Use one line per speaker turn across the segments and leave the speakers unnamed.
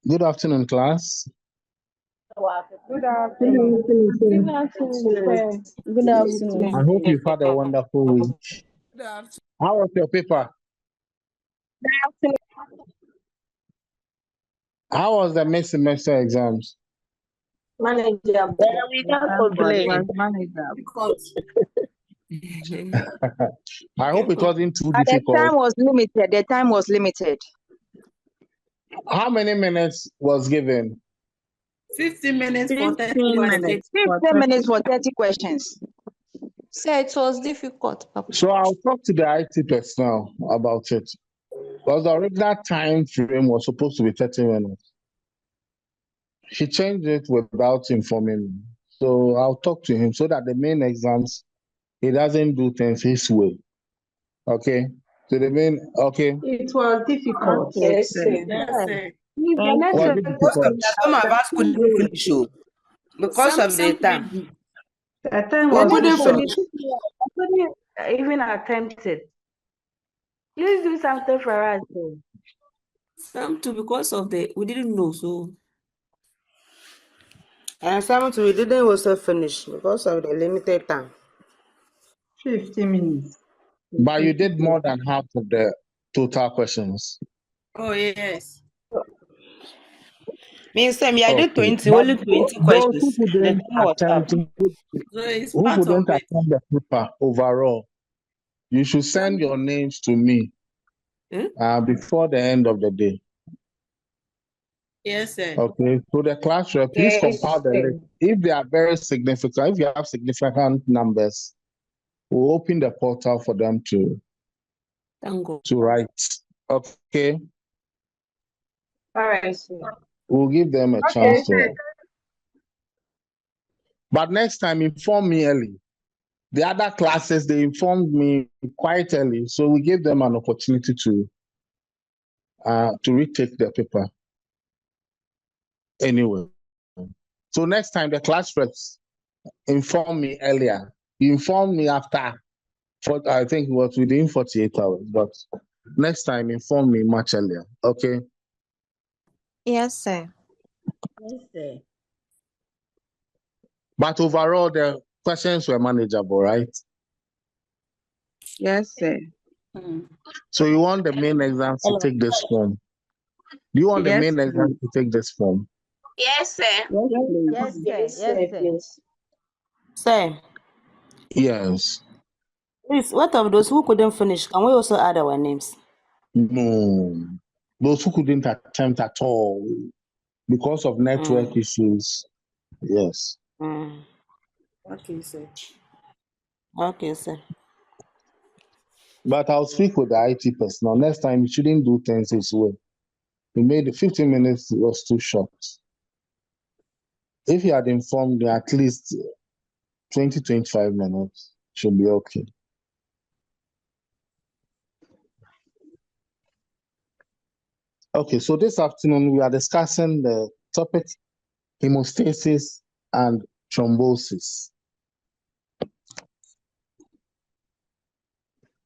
Good afternoon, class.
Good afternoon.
Good afternoon. Good afternoon.
I hope you've had a wonderful week. How was your paper? How was the mid-semester exams?
Manageable.
We can't complain.
I hope it wasn't too
The
difficult.
time was limited.
How many minutes was given?
15 minutes for 30
15
questions.
minutes. 15 minutes for 30 questions.
Sir, it was difficult, Papa.
So I'll talk to the IT personnel about it. Because the original time frame was supposed to be 30 minutes. He changed it without informing me. So I'll talk to him so that the main exams, he doesn't do things his way. Okay? So the main, okay?
It was difficult.
Yes, sir.
Yes, sir.
Was it difficult?
Some of us couldn't finish because of the time.
The time
What
was
did you
difficult.
finish?
I couldn't even attempt it. Please do something for us.
Some too because of we didn't know, so
And some we didn't also finish because of the limited time.
50 minutes.
But you did more than half of the total questions.
oh yes.
Means I did 20,
But
only 20
those
questions.
who
The
couldn't
time was up.
attempt,
So it's
who
part
couldn't
of it.
attend the paper overall, you should send your names to me before the end of the day.
Yes, sir.
Okay, so the class rep, please
Yes,
compile the list. If they are very significant, if you have significant numbers, we'll open the portal for them to
Thank God.
write. Okay,
All right, sir.
we'll give them a chance to write. But next time, inform me early. The other classes, they informed me quite early, so we gave them an opportunity to retake the paper. Anyway, so next time the class reps inform me earlier. You inform me after, I think it was within 48 hours, but next time inform me much earlier, okay?
Yes, sir.
Yes, sir.
But overall, the questions were manageable, right?
Yes, sir.
So you want the main exams to take this form? Do you want the main exam to take this form?
Yes, sir.
Yes, sir. Yes, sir.
Say,
Yes.
please, what of those who couldn't finish? Can we also add our names?
No. Those who couldn't attempt at all because of network issues. Yes.
Okay, sir.
Okay, sir.
But I'll speak with the IT personnel. Next time, you shouldn't do things this way. You made the 15 minutes was too short. If you had informed me at least 20, 25 minutes, should be okay. Okay, so this afternoon we are discussing the topic hemostasis and thrombosis.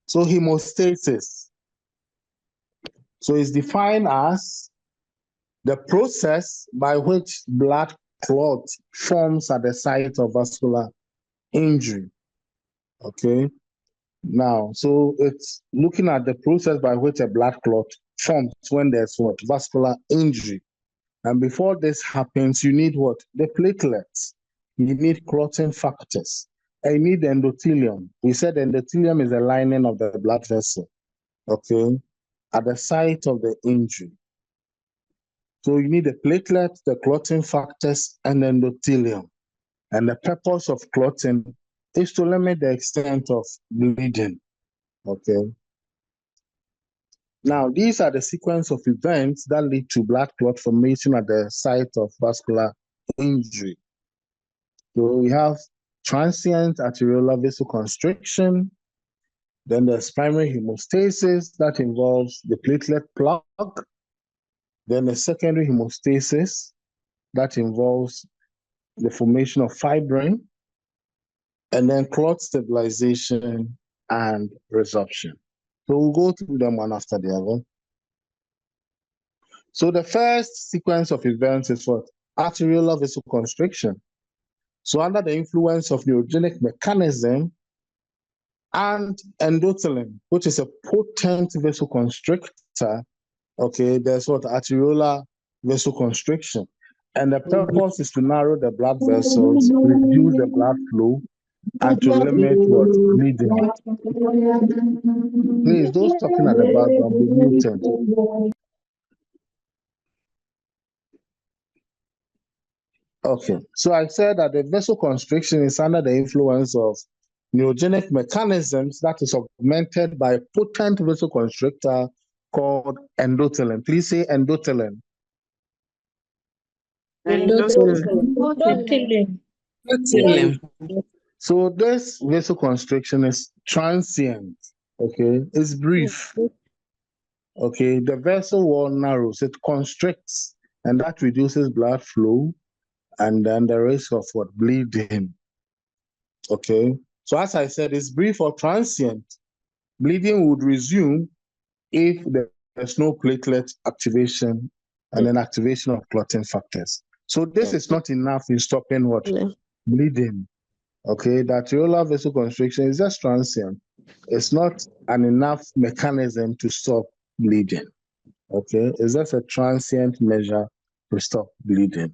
So hemostasis. So it's defined as the process by which blood clot forms at the site of vascular injury. Okay. Now, so it's looking at the process by which a blood clot forms when there's what? Vascular injury. And before this happens, you need what? The platelets. You need clotting factors. And you need endothelium. We said endothelium is the lining of the blood vessel. Okay. At the site of the injury. So you need the platelets, the clotting factors, and endothelium. And the purpose of clotting is to limit the extent of bleeding. Okay. Now, these are the sequence of events that lead to blood clot formation at the site of vascular injury. So we have transient arteriolar vasoconstriction. Then there's primary hemostasis that involves the platelet plug. Then the secondary hemostasis that involves the formation of fibrin. And then clot stabilization and resorption. So we'll go through them one after the other. So the first sequence of events is what? Arteriolar vasoconstriction. So under the influence of neurogenic mechanism and endothelin, which is a potent vasoconstrictor, okay, there's what? Arteriolar vasoconstriction. And the purpose is to narrow the blood vessels, reduce the blood flow, and to limit what? Bleeding. Please, those talking at the background, be muted. Okay, so I said that the vasoconstriction is under the influence of neurogenic mechanisms that is augmented by a potent vasoconstrictor called endothelin. Please say endothelin.
Endothelin.
So this vasoconstriction is transient, okay? It's brief, okay? The vessel wall narrows, it constricts, and that reduces blood flow, and then the risk of what? Bleeding, okay? So as I said, it's brief or transient. Bleeding would resume if there's no platelet activation and then activation of clotting factors. So this is not enough in stopping what? Bleeding. Okay, the arteriolar vasoconstriction is just transient. It's not an enough mechanism to stop bleeding. Okay, it's just a transient measure to stop bleeding.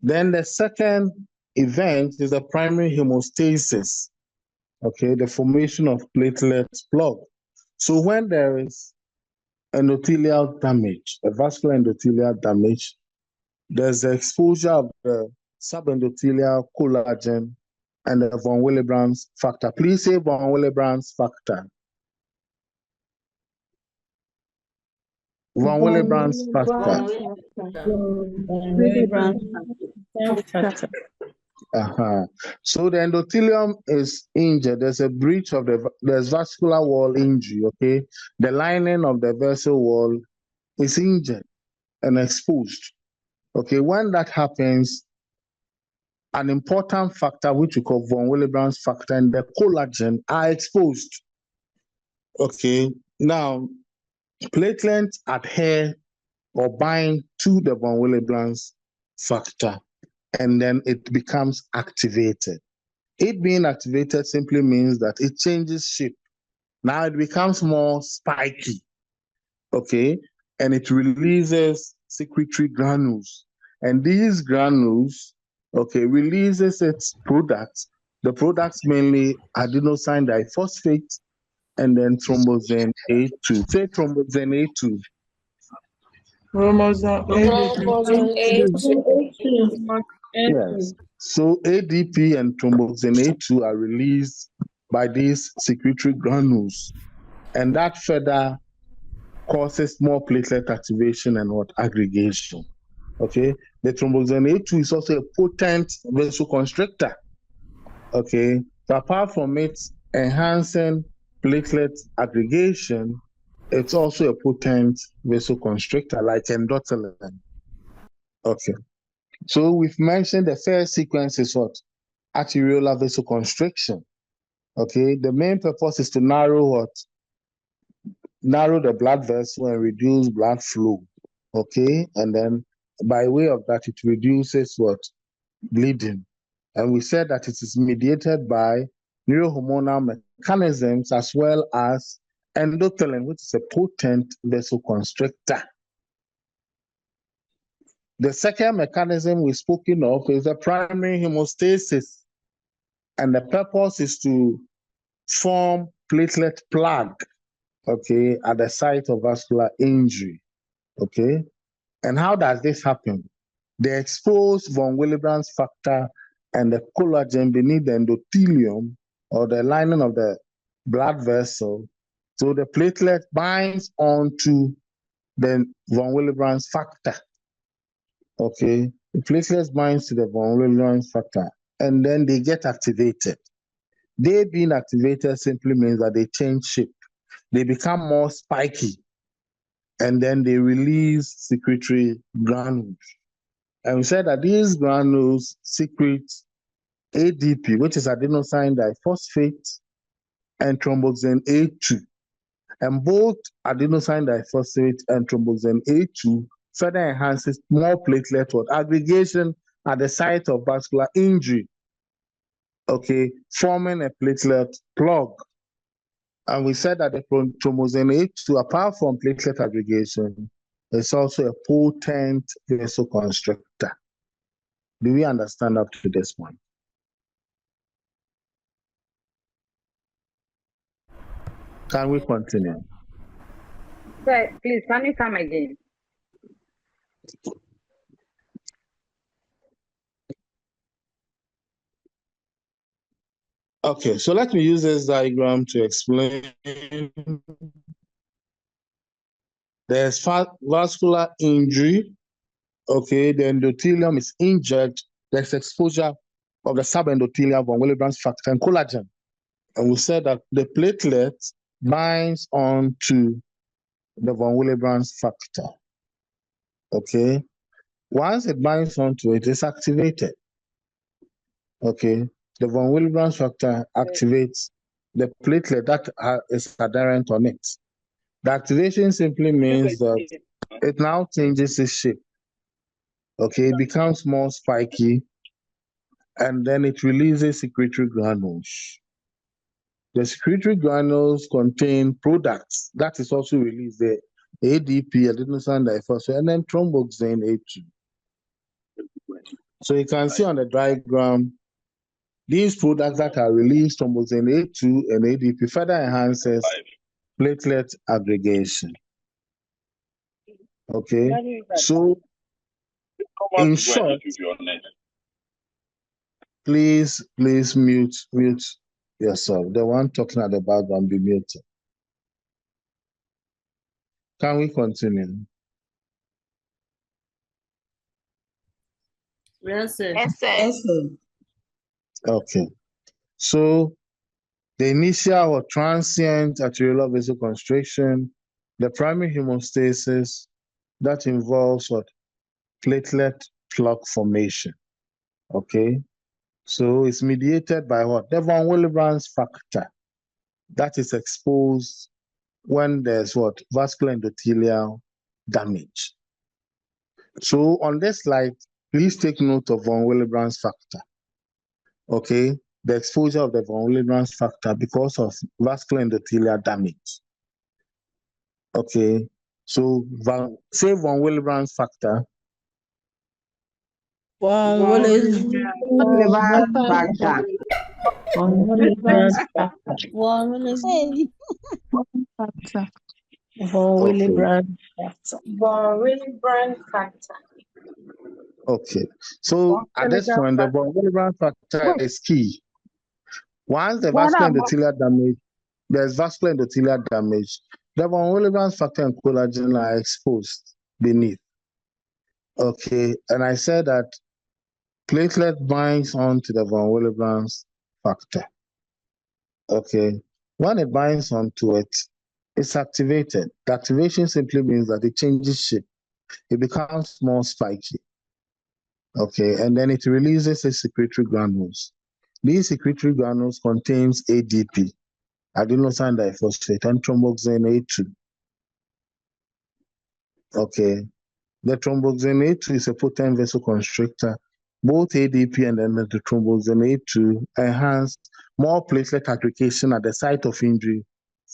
Then the second event is the primary hemostasis. Okay, the formation of platelet plug. So when there is endothelial damage, a vascular endothelial damage, there's the exposure of the subendothelial collagen and the von Willebrand's factor. Please say von Willebrand's factor. Von Willebrand's factor. So the endothelium is injured. There's a breach of there's vascular wall injury, okay? The lining of the vessel wall is injured and exposed. Okay, when that happens, an important factor which we call von Willebrand's factor and the collagen are exposed. Okay, now platelets adhere or bind to the von Willebrand's factor and then it becomes activated. It being activated simply means that it changes shape. Now it becomes more spiky, okay, and it releases secretory granules. And these granules, okay, releases its products. The products mainly adenosine diphosphate and then thromboxane A2. Say thromboxane A2. Yes. So ADP and thromboxane A2 are released by these secretory granules, and that further causes more platelet activation and what? Aggregation. Okay, the thromboxane A2 is also a potent vasoconstrictor. Okay, so apart from it enhancing platelet aggregation, it's also a potent vasoconstrictor like endothelin. Okay, so we've mentioned the first sequence is what? Arteriolar vasoconstriction. Okay, the main purpose is to narrow what? Narrow the blood vessel and reduce blood flow. Okay, and then by way of that, it reduces what? Bleeding. And we said that it is mediated by neurohormonal mechanisms as well as endothelin, which is a potent vasoconstrictor. The second mechanism we've spoken of is the primary hemostasis. And the purpose is to form platelet plug, okay, at the site of vascular injury, okay? And how does this happen? The exposed von Willebrand's factor and the collagen beneath the endothelium or the lining of the blood vessel. So the platelet binds onto the von Willebrand's factor. Okay, the platelet binds to the von Willebrand's factor and then they get activated. They being activated simply means that they change shape. They become more spiky and then they release secretory granules. And we said that these granules secrete ADP, which is adenosine diphosphate, and thromboxane A2. And both adenosine diphosphate and thromboxane A2 further enhances more platelet aggregation at the site of vascular injury, okay, forming a platelet plug. And we said that the thromboxane A2, apart from platelet aggregation, is also a potent vasoconstrictor. Do we understand up to this point? Can we continue?
Sir, please, can you come again?
Okay, so let me use this diagram to explain. There's vascular injury. Okay, the endothelium is injured. There's exposure of the subendothelium von Willebrand's factor and collagen. And we said that the platelet binds onto the von Willebrand's factor. Okay, once it binds onto it, it's activated. Okay, the von Willebrand's factor activates the platelet that is adherent on it. The activation simply means that it now changes its shape. Okay, it becomes more spiky, and then it releases secretory granules. The secretory granules contain products that is also released, the ADP, adenosine diphosphate, and then thromboxane A2. So you can see on the diagram, these products that are released, thromboxane A2 and ADP, further enhances platelet aggregation. Okay, so in short, please mute yourself. The one talking at the background, be muted. Can we continue?
Yes, sir.
Yes, sir.
Okay. So the initial or transient arteriolar vasoconstriction, the primary hemostasis that involves what? Platelet plug formation. Okay. So it's mediated by what? The von Willebrand's factor that is exposed when there's what? Vascular endothelial damage. So on this slide, please take note of von Willebrand's factor. Okay, the exposure of the von Willebrand's factor because of vascular endothelial damage. Okay, so say von Willebrand's factor.
Von Willebrand's factor.
Von Willebrand's factor.
Von Willebrand's
Factor. Von Willebrand's factor.
Von Willebrand factor.
Okay, so at this point, the von Willebrand factor is key. Once the vascular endothelial damage, there's vascular endothelial damage, the von Willebrand's factor and collagen are exposed beneath. Okay, and I said that platelet binds onto the von Willebrand's factor. Okay, when it binds onto it, it's activated. The activation simply means that it changes shape. It becomes more spiky. Okay, and then it releases its secretory granules. These secretory granules contains ADP, adenosine diphosphate, and thromboxane A2. Okay, the thromboxane A2 is a potent vasoconstrictor. Both ADP and then the thromboxane A2 enhance more platelet aggregation at the site of injury,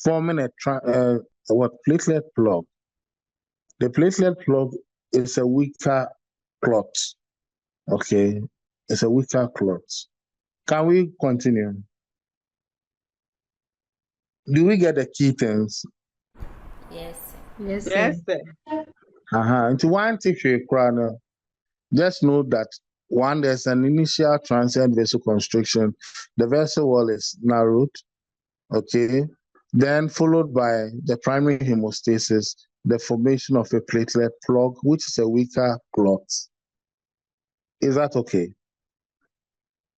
forming a platelet plug. The platelet plug is a weaker clot. Okay, it's a weaker clot. Can we continue? Do we get the key things?
Yes.
Yes, sir.
Into one tissue crown, just know that one, there's an initial transient vasoconstriction. The vessel wall is narrowed, okay? Then followed by the primary hemostasis, the formation of a platelet plug, which is a weaker clot. Is that okay?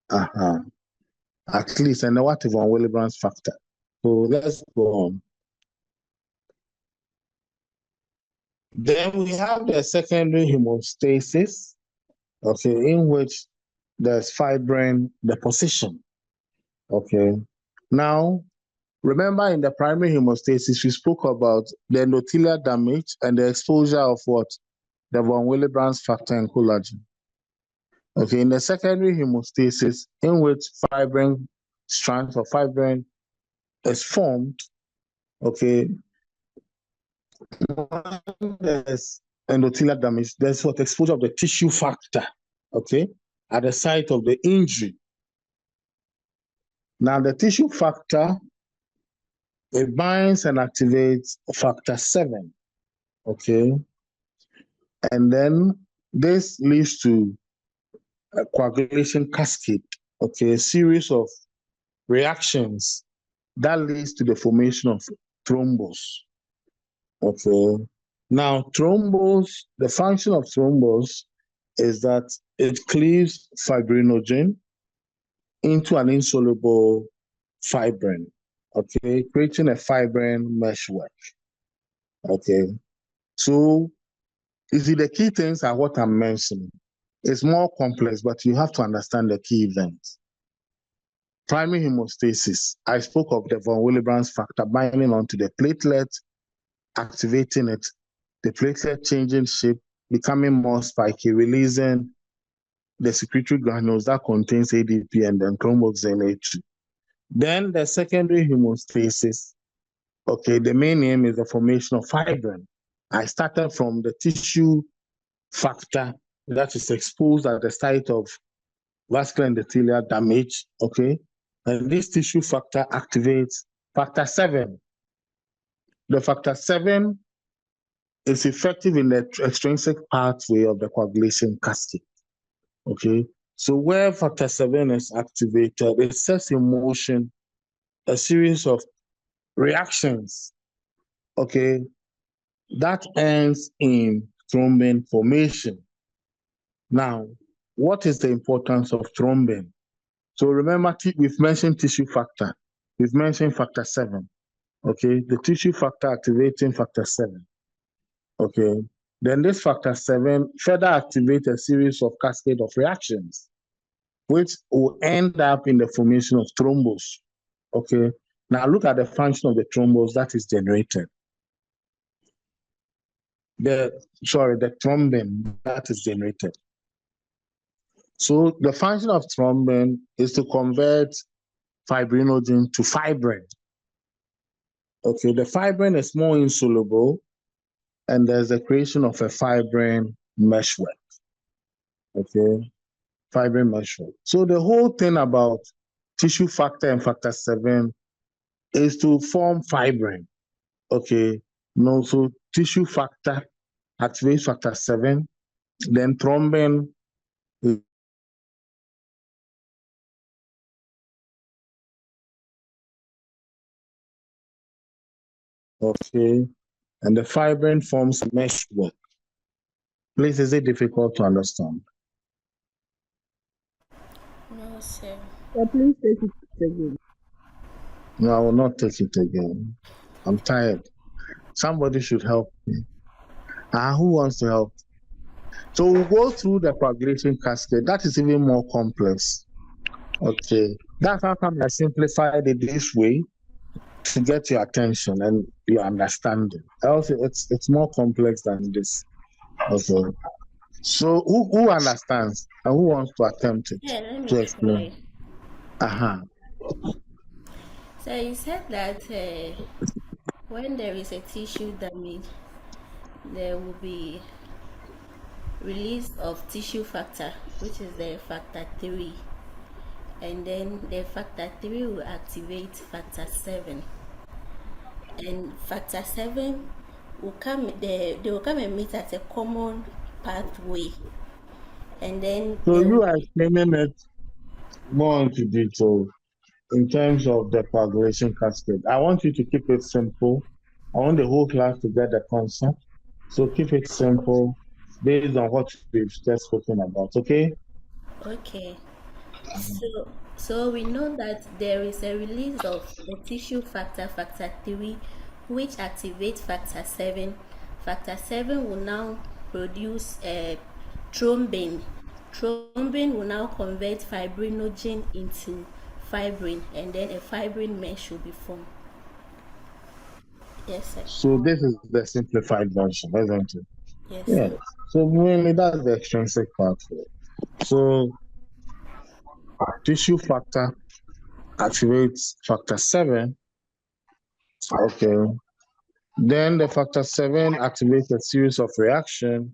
At least, and what von Willebrand's factor. So let's go on. Then we have the secondary hemostasis, okay, in which there's fibrin deposition. Okay. Now, Remember in the primary hemostasis, we spoke about the endothelial damage and the exposure of what? The von Willebrand's factor and collagen. Okay, in the secondary hemostasis, in which fibrin strands or fibrin is formed, okay, when there's endothelial damage, there's what exposure of the tissue factor, okay, at the site of the injury. Now, the tissue factor, it binds and activates factor 7, okay, and then this leads to a coagulation cascade, okay, a series of reactions that leads to the formation of thrombus, okay. Now, thrombus, the function of thrombus is that it cleaves fibrinogen into an insoluble fibrin, okay, creating a fibrin meshwork, okay. So, you see, the key things are what I'm mentioning. It's more complex, but you have to understand the key events. Primary hemostasis, I spoke of the von Willebrand's factor binding onto the platelet, activating it, the platelet changing shape, becoming more spiky, releasing the secretory granules that contains ADP and then chromoxylate 2. Then the secondary hemostasis, okay, the main aim is the formation of fibrin. I started from the tissue factor that is exposed at the site of vascular endothelial damage, okay? And this tissue factor activates factor 7. The factor 7 is effective in the extrinsic pathway of the coagulation cascade, okay? So where factor 7 is activated, it sets in motion a series of reactions, okay, that ends in thrombin formation. Now, what is the importance of thrombin? So remember, we've mentioned tissue factor. We've mentioned factor 7. Okay, the tissue factor activating factor 7. Okay, then this factor 7 further activates a series of cascade of reactions, which will end up in the formation of thrombus. Okay, now look at the function of the thrombus that is generated. The thrombin that is generated. So the function of thrombin is to convert fibrinogen to fibrin. Okay, the fibrin is more insoluble, and there's the creation of a fibrin meshwork. Okay, fibrin meshwork. So the whole thing about tissue factor and factor 7 is to form fibrin. Okay, no, so tissue factor activates factor 7, then thrombin is okay, and the fibrin forms meshwork. Please, is it difficult to understand?
No, sir.
Please take it again.
No, I will not take it again. I'm tired. Somebody should help me. Who wants to help? So we'll go through the coagulation cascade. That is even more complex. Okay. That's how come I simplified it this way to get your attention and your understanding. Also, it's more complex than this. Okay. So who understands and who wants to attempt it
Yeah, let
to
me
explain?
try. So you said that when there is a tissue damage, there will be release of tissue factor, which is the factor 3, and then the factor 3 will activate factor 7, and factor 7 will come, they will come and meet at a common pathway, and then
So you are explaining it more into detail in terms of the coagulation cascade. I want you to keep it simple. I want the whole class to get the concept. So keep it simple based on what we've just spoken about, okay?
Okay. So we know that there is a release of the tissue factor, factor 3, which activates factor 7. Factor 7 will now produce thrombin. Thrombin will now convert fibrinogen into fibrin, and then a fibrin mesh will be formed. Yes, sir.
So this is the simplified version, isn't it?
Yes,
Yeah.
sir.
So mainly that's the extrinsic pathway. So tissue factor activates factor 7. Okay. Then the factor 7 activates a series of reactions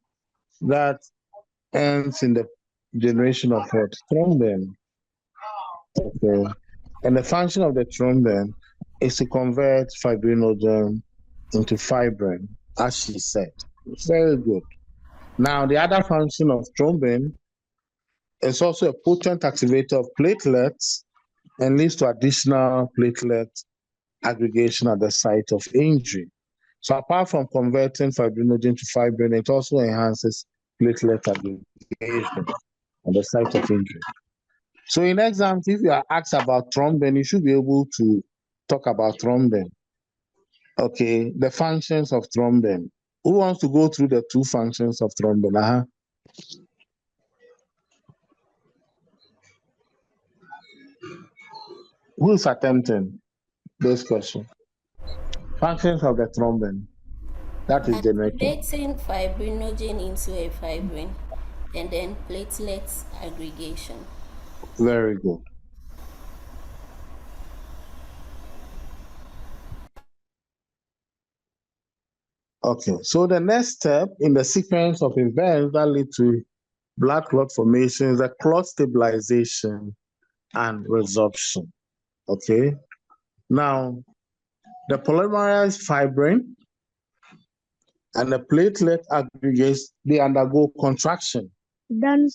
that ends in the generation of what? Thrombin. Okay. And the function of the thrombin is to convert fibrinogen into fibrin, as she said. Very good. Now, the other function of thrombin is also a potent activator of platelets and leads to additional platelet aggregation at the site of injury. So apart from converting fibrinogen to fibrin, it also enhances platelet aggregation at the site of injury. So in exams, if you are asked about thrombin, you should be able to talk about thrombin. Okay, the functions of thrombin. Who wants to go through the two functions of thrombin? Who's attempting this question? Functions of the thrombin. That is generated.
Activating fibrinogen into a fibrin, and then platelets aggregation.
Very good. Okay, so the next step in the sequence of events that lead to blood clot formation is the clot stabilization and resorption. Okay, now the polymerized fibrin and the platelet aggregates, they undergo contraction to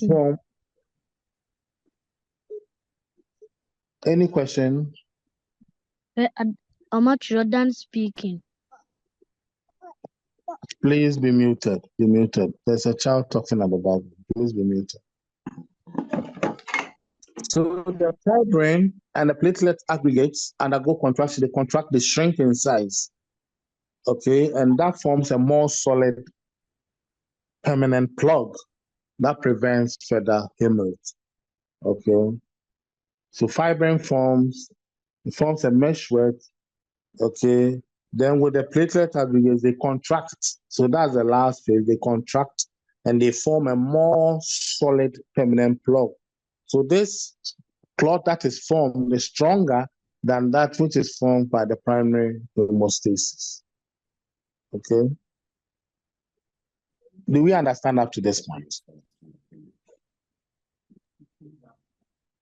form. Any question?
Amateur done speaking.
Please be muted. Be muted. There's a child talking at the back. Please be muted. So the fibrin and the platelet aggregates undergo contraction. They contract, they shrink in size. Okay, and that forms a more solid permanent plug that prevents further hemorrhage. Okay, so fibrin forms a meshwork. Okay, then with the platelet aggregates, they contract. So that's the last phase. They contract and they form a more solid permanent plug. So this clot that is formed is stronger than that which is formed by the primary hemostasis. Okay. Do we understand up to this point?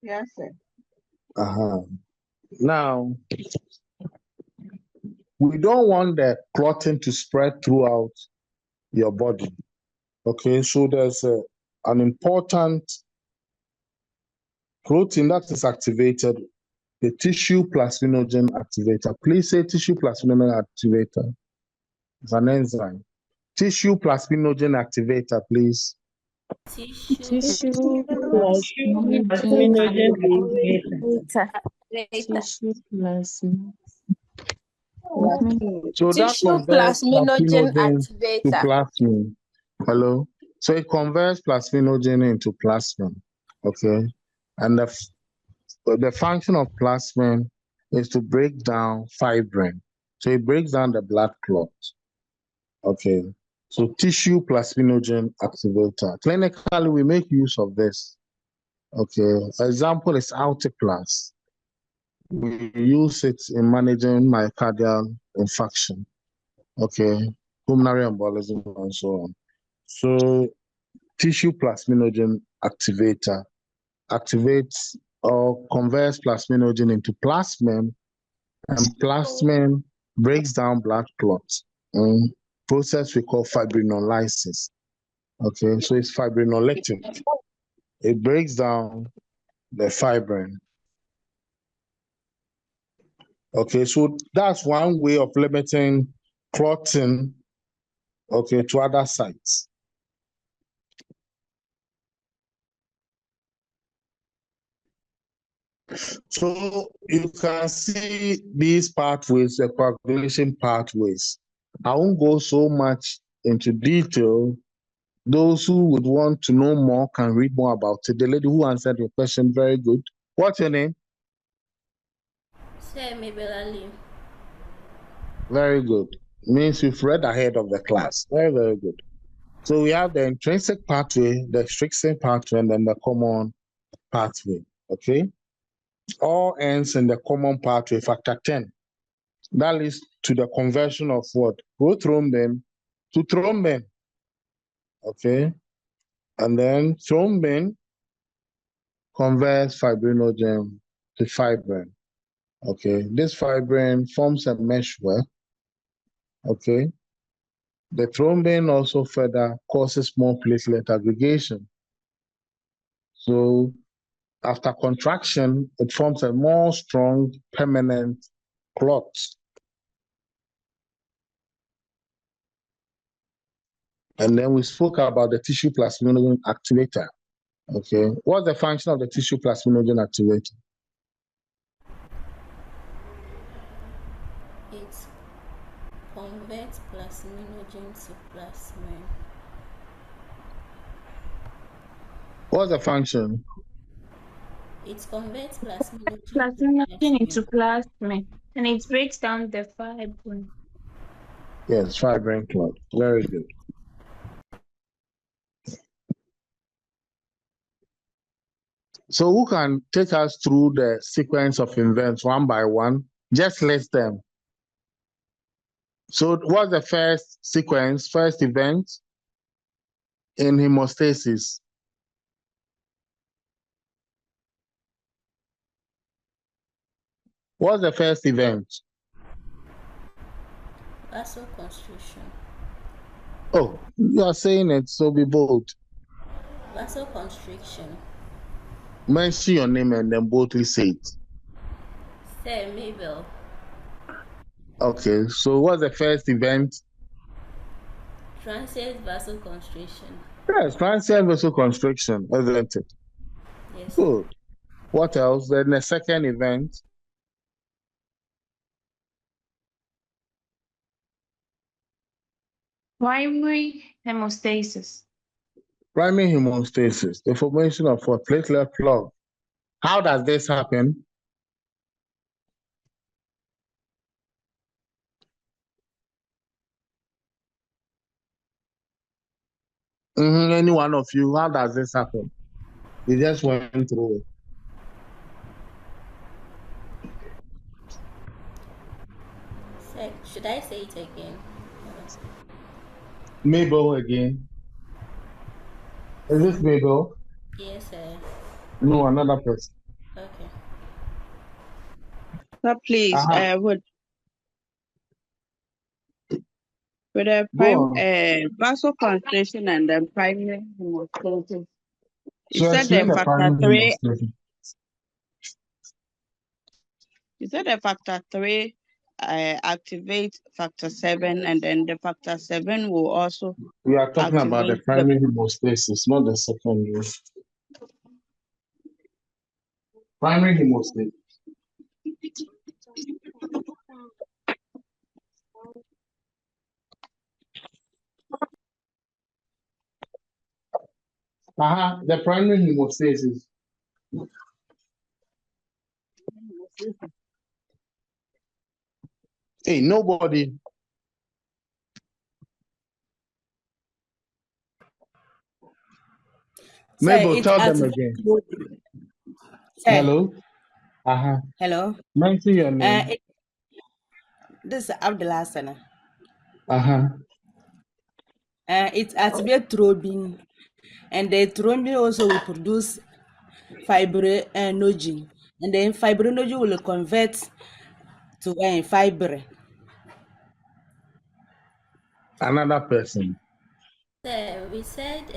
Yes, sir.
Now, we don't want the clotting to spread throughout your body. Okay, so there's an important protein that is activated, the tissue plasminogen activator. Please say tissue plasminogen activator. It's an enzyme. Tissue plasminogen activator, please.
Tissue
Plasminogen
So that converts plasminogen to plasmin. Hello? So it converts plasminogen into plasmin. Okay? And the function of plasmin is to break down fibrin. So it breaks down the blood clot. Okay? So tissue plasminogen activator. Clinically, we make use of this. Okay? Example is Altiplast. We use it in managing myocardial infarction. Okay? Pulmonary embolism and so on. So tissue plasminogen activator activates or converts plasminogen into plasmin, and plasmin breaks down blood clots. Process we call fibrinolysis. Okay, so it's fibrinolytic. It breaks down the fibrin. Okay, so that's one way of limiting clotting, okay, to other sites. So you can see these pathways, the coagulation pathways. I won't go so much into detail. Those who would want to know more can read more about it. The lady who answered your question, very good. What's your name?
Sir Mabel Ali.
Very good. Means you've read ahead of the class. Very, very good. So we have the intrinsic pathway, the extrinsic pathway, and then the common pathway. Okay? All ends in the common pathway, factor 10. That leads to the conversion of what? Prothrombin to thrombin. Okay? And then thrombin converts fibrinogen to fibrin. Okay? This fibrin forms a meshwork. Okay? The thrombin also further causes more platelet aggregation. So after contraction, it forms a more strong permanent clot. And then we spoke about the tissue plasminogen activator. Okay, what's the function of the tissue plasminogen activator?
It converts plasminogen to plasmin.
What's the function?
It converts plasminogen
into plasmin, and it breaks down the fibrin.
Yes, fibrin clot. Very good. So who can take us through the sequence of events one by one? Just list them. So what's the first sequence, first event in hemostasis? What's the first event?
Vasoconstriction.
Oh, you are saying it, so be bold.
Vasoconstriction.
Mention your name and then boldly say it.
Sir Mabel.
Okay, so what's the first event?
Transient vasoconstriction.
Yes, transient vasoconstriction, isn't it?
Yes.
Good. What else? Then the second event.
Primary hemostasis.
Primary hemostasis, the formation of a platelet plug. How does this happen? Any one of you, how does this happen? You just went through it.
Sir, should I say it again?
Mabel again. Is this Mabel?
Yes, sir.
No, another person.
Okay.
So please, with the vasoconstriction and the primary hemostasis, you said the factor 3. You said the factor 3 activate factor 7, and then the factor 7 will also.
We are talking about the primary hemostasis, not the secondary. Primary hemostasis. The primary hemostasis. Hey, nobody. Mabel, tell them again. Hello.
Hello.
Mention your name.
This is Abdullah. It activates thrombin, and the thrombin also will produce fibrinogen, and then fibrinogen will convert to fibrin.
Another person.
Sir, we said.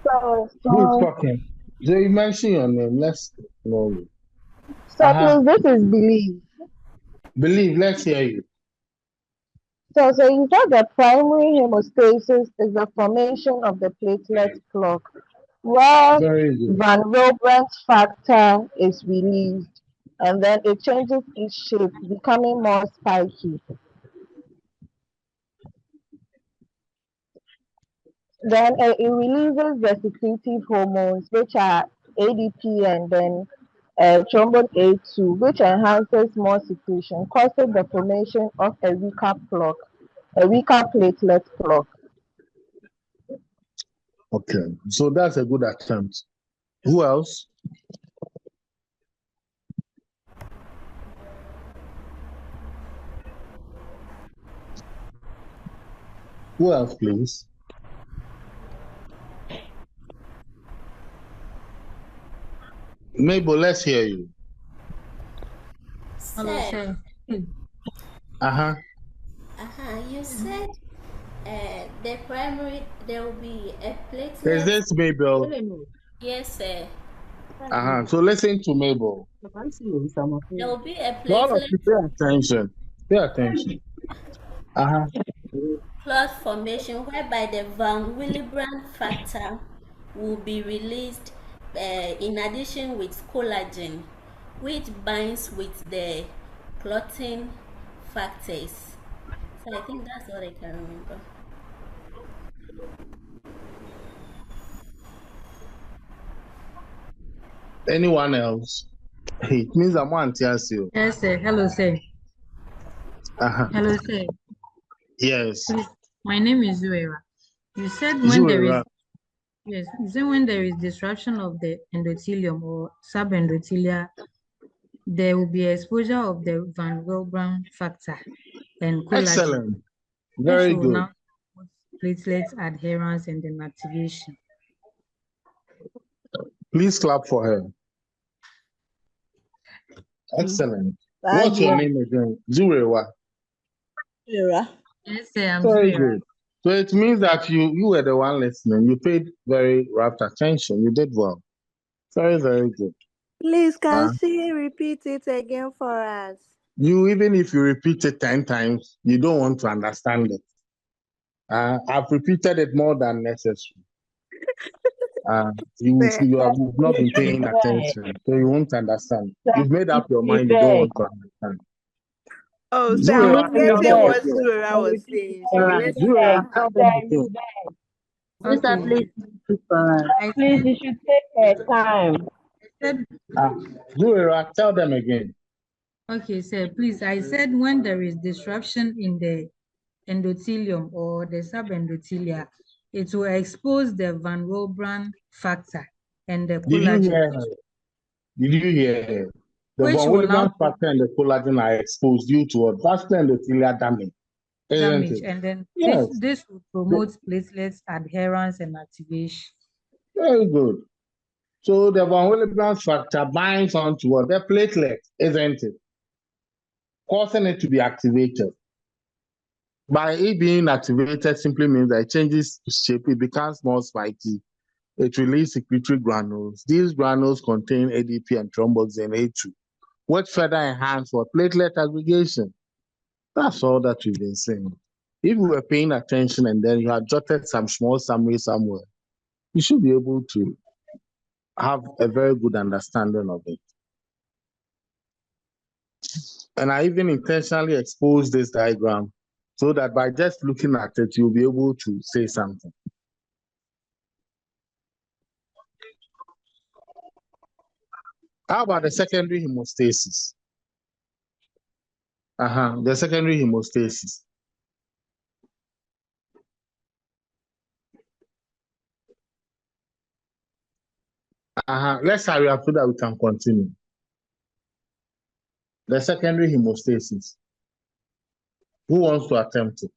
Who's talking? So you mention your name. Let's know you.
So please, this is Believe.
Believe, let's hear you.
So you said the primary hemostasis is the formation of the platelet clot, where Van Willebrand's factor is released, and then it changes its shape, becoming more spiky. Then it releases the secretive hormones, which are ADP and then thrombin A2, which enhances more secretion, causing the formation of a weaker platelet clot.
Okay, so that's a good attempt. Who else? Who else, please? Mabel, let's hear you.
Hello, sir. You said the primary, there will be a platelet.
Is this Mabel?
Yes, sir.
So listen to Mabel.
There will be a
All of
platelet.
you pay attention. Pay attention.
Clot formation whereby the Van Willebrand factor will be released in addition with collagen, which binds with the clotting factors. So I think that's what I can remember.
Anyone else? It means I'm on TSU.
Yes, sir. Hello, sir. Hello, sir.
Yes.
Please, my name is Zuera. You said when there is you said when there is disruption of the endothelium or subendothelial, there will be exposure of the Van Willebrand factor and collagen.
Excellent. Very good.
Now platelet adherence and then activation.
Please clap for her. Excellent. What's your name again? Zurewa.
Yes, sir. I'm
very
Zuera.
Good. So it means that you were the one listening. You paid very rapt attention. You did well. Very, very good.
Please, can she repeat it again for us?
Even if you repeat it 10 times, you don't want to understand it. I've repeated it more than necessary. You have not been paying attention, so you won't understand. You've made up your mind, you don't want to understand.
Oh, so I was getting what Zura was saying.
Please, you should take her time.
Zura, tell them again.
Okay, sir, please. I said when there is disruption in the endothelium or the subendothelia, it will expose the Van Willebrand factor and the collagen.
Did you hear her? The Van Willebrand factor and the collagen are exposed due to vascular endothelial damage.
And then this will promote platelets adherence and activation.
Very good. So the Van Willebrand factor binds onto the platelet, isn't it? Causing it to be activated. By it being activated simply means that it changes shape, it becomes more spiky. It releases secretory granules. These granules contain ADP and thromboxane A2, which further enhance platelet aggregation. That's all that we've been saying. If you were paying attention and then you had jotted some small summary somewhere, you should be able to have a very good understanding of it. And I even intentionally exposed this diagram so that by just looking at it, you'll be able to say something. How about the secondary hemostasis? The secondary hemostasis. Let's hurry up so that we can continue. The secondary hemostasis. Who wants to attempt it?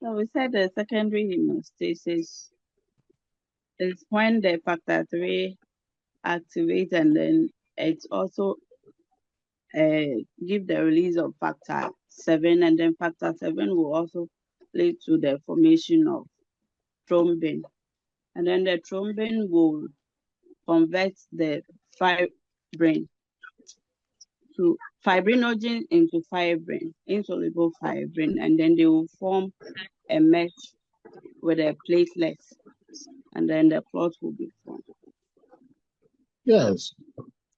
So we said the secondary hemostasis is when the factor 3 activates and then it also give the release of factor 7, and then factor 7 will also lead to the formation of thrombin. And then the thrombin will convert the fibrin to fibrinogen into fibrin, insoluble fibrin, and then they will form a mesh with a platelet, and then the clot will be formed.
Yes.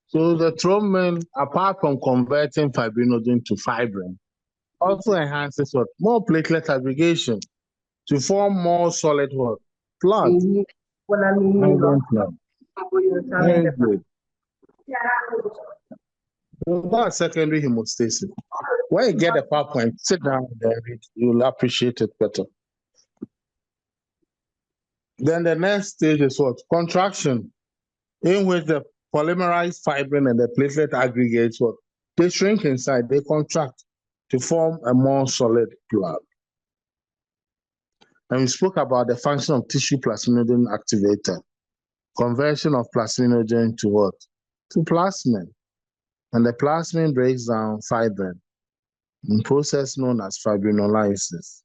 So the thrombin, apart from converting fibrinogen to fibrin, also enhances more platelet aggregation to form more solid clot. I don't know. Very good. About secondary hemostasis. When you get a PowerPoint, sit down there, you'll appreciate it better. Then the next stage is what? Contraction, in which the polymerized fibrin and the platelet aggregates what? They shrink inside, they contract to form a more solid blood. And we spoke about the function of tissue plasminogen activator, conversion of plasminogen to what? To plasmin. And the plasmin breaks down fibrin in a process known as fibrinolysis.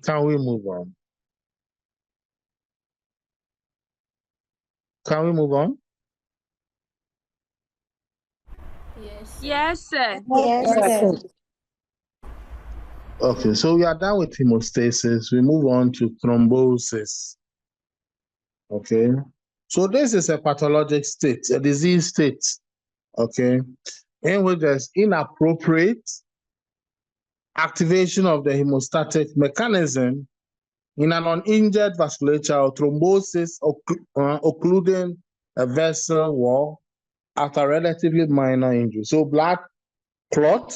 Can we move on? Can we move on?
Yes.
Yes, sir.
Yes, sir.
Okay, so we are done with hemostasis. We move on to thrombosis. Okay, so this is a pathologic state, a disease state, okay, in which there's inappropriate activation of the hemostatic mechanism in an uninjured vasculature or thrombosis occluding a vessel wall after relatively minor injury. So blood clot,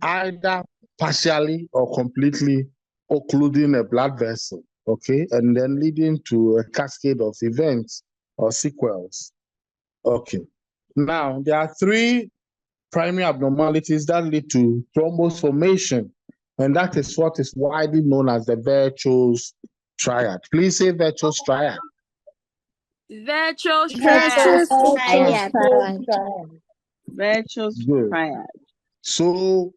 either partially or completely occluding a blood vessel, okay, and then leading to a cascade of events or sequels. Okay. Now, there are three primary abnormalities that lead to thrombus formation, and that is what is widely known as the Virchow's triad. Please say Virchow's triad.
Virtual
Virtuous
triad.
Virtuous
Good.
triad.
So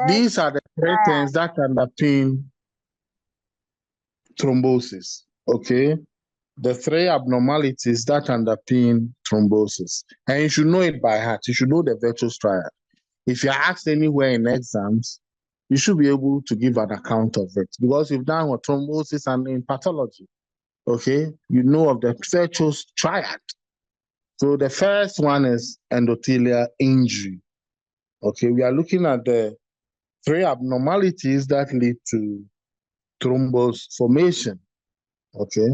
these are the three things that underpin thrombosis, okay? The three abnormalities that underpin thrombosis. And you should know it by heart. You should know the Virchow's triad. If you're asked anywhere in exams, you should be able to give an account of it because you've done what thrombosis and in pathology, okay? You know of the Virchow's triad. So the first one is endothelial injury, okay? We are looking at the three abnormalities that lead to thrombus formation, okay?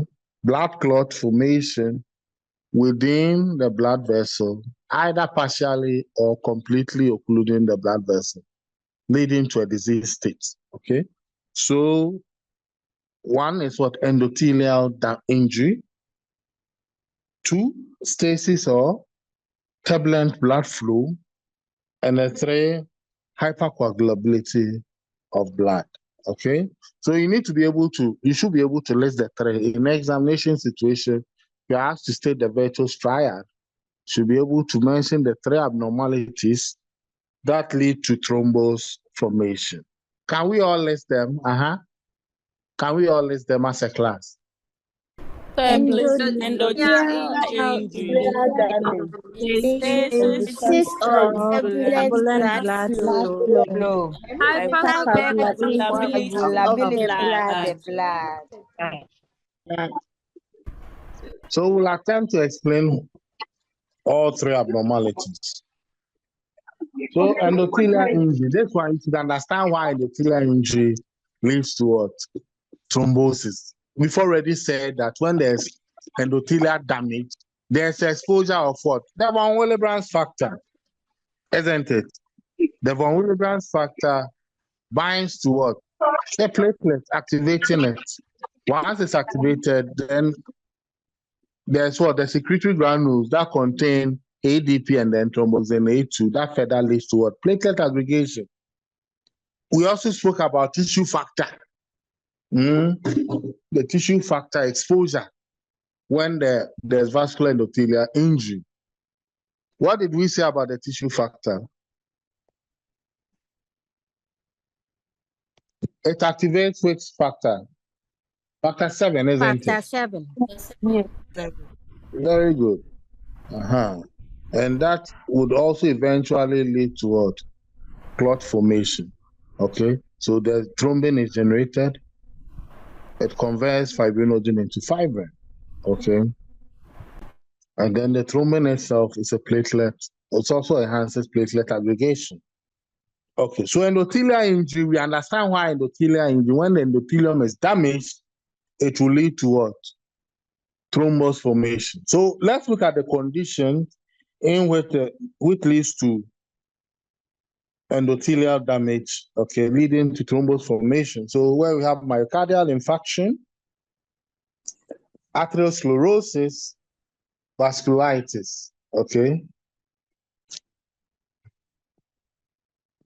Blood clot formation within the blood vessel, either partially or completely occluding the blood vessel, leading to a disease state, okay? So one is what? Endothelial injury. Two, stasis or turbulent blood flow. And the three, hypercoagulability of blood, okay? So you need to be able to, you should be able to list the three. In an examination situation, you're asked to state the Virchow's triad. You should be able to mention the three abnormalities that lead to thrombus formation. Can we all list them? Can we all list them as a class?
Endothelial injury. Stasis
of
turbulent blood flow. Hypercoagulability of the blood.
So we'll attempt to explain all three abnormalities. So endothelial injury, that's why you should understand why endothelial injury leads to what? Thrombosis. We've already said that when there's endothelial damage, there's exposure of what? The von Willebrand's factor, isn't it? The von Willebrand's factor binds to what? The platelet, activating it. Once it's activated, then there's what? The secretory granules that contain ADP and then thromboxane A2, that further leads to what? Platelet aggregation. We also spoke about tissue factor. The tissue factor exposure when there's vascular endothelial injury. What did we say about the tissue factor? It activates which factor? Factor 7, isn't it?
Factor 7.
Very good. And that would also eventually lead to what? Clot formation. Okay, so the thrombin is generated. It converts fibrinogen into fibrin. Okay, and then the thrombin itself is a platelet. It also enhances platelet aggregation. Okay, so endothelial injury, we understand why endothelial injury, when the endothelium is damaged, it will lead to what? Thrombus formation. So let's look at the condition in which leads to endothelial damage, okay, leading to thrombus formation. So where we have myocardial infarction, atherosclerosis, vasculitis, okay.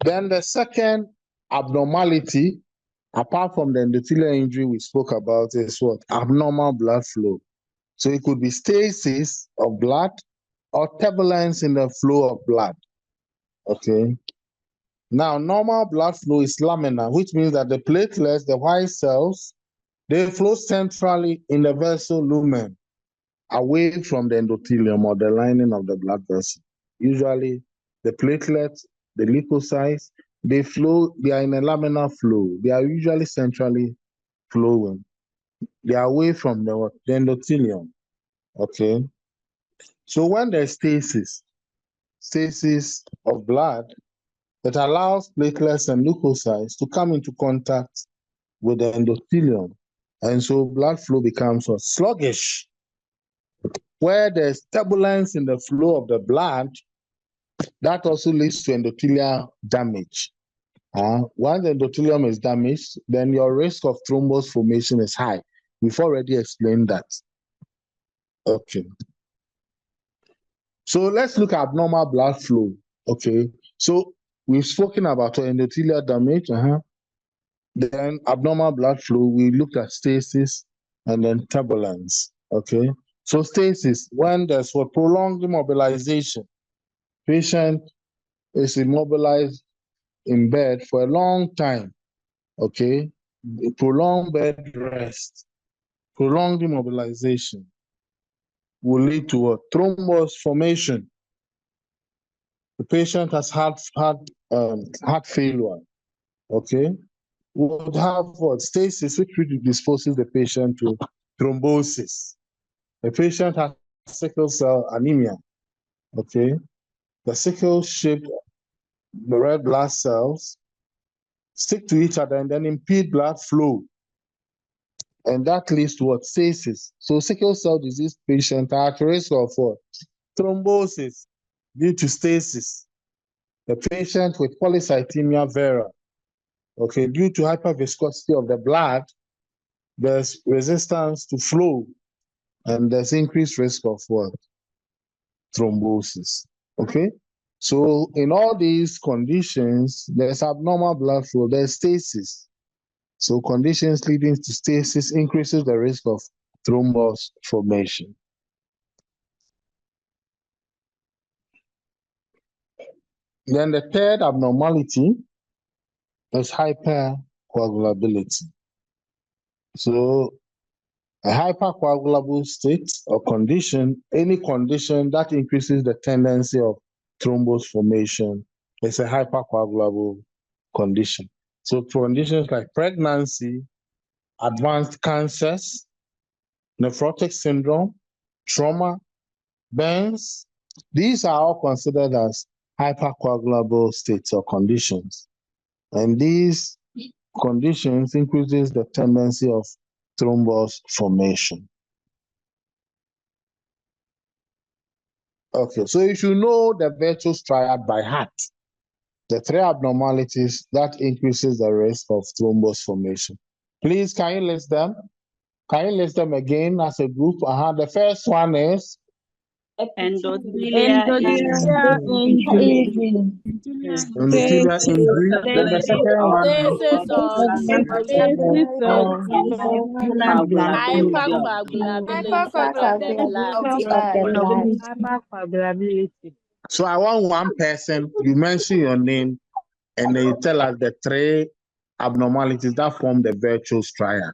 Then the second abnormality, apart from the endothelial injury we spoke about, is what? Abnormal blood flow. So it could be stasis of blood or turbulence in the flow of blood, okay. Now, normal blood flow is laminar, which means that the platelets, the white cells, they flow centrally in the vessel lumen, away from the endothelium or the lining of the blood vessel. Usually, the platelets, the leukocytes, they are in a laminar flow. They are usually centrally flowing. They are away from the endothelium, okay? So when there's stasis of blood, it allows platelets and leukocytes to come into contact with the endothelium. And so blood flow becomes sluggish. Where there's turbulence in the flow of the blood, that also leads to endothelial damage. Once the endothelium is damaged, then your risk of thrombus formation is high. We've already explained that. Okay. So let's look at abnormal blood flow. Okay. So we've spoken about endothelial damage. Then abnormal blood flow, we looked at stasis and then turbulence. Okay. So stasis, when there's a prolonged immobilization, patient is immobilized in bed for a long time. Okay. Prolonged bed rest, prolonged immobilization will lead to a thrombus formation. The patient has heart failure. Okay. Would have what? Stasis, which predisposes the patient to thrombosis. The patient has sickle cell anemia. Okay. The sickle-shaped red blood cells stick to each other and then impede blood flow. And that leads to what? Stasis. So sickle cell disease patients are at risk of what? Thrombosis due to stasis. The patient with polycythemia vera, okay, due to hyperviscosity of the blood, there's resistance to flow and there's increased risk of what? Thrombosis. Okay? So in all these conditions, there's abnormal blood flow, there's stasis. So conditions leading to stasis increases the risk of thrombus formation. Then the third abnormality is hypercoagulability. So a hypercoagulable state or condition, any condition that increases the tendency of thrombus formation is a hypercoagulable condition. So conditions like pregnancy, advanced cancers, nephrotic syndrome, trauma, burns, these are all considered as hypercoagulable states or conditions. And these conditions increases the tendency of thrombus formation. Okay, so you should know the virtuous triad by heart. The three abnormalities that increases the risk of thrombus formation. Please, can you list them? Can you list them again as a group? The first one is
endothelial
Injury.
endothelial injury. Then the second one
Stasis or hypercoagulability of the blood.
Hypercoagulability.
So I want one person, you mention your name, and then you tell us the three abnormalities that form the virtuous triad.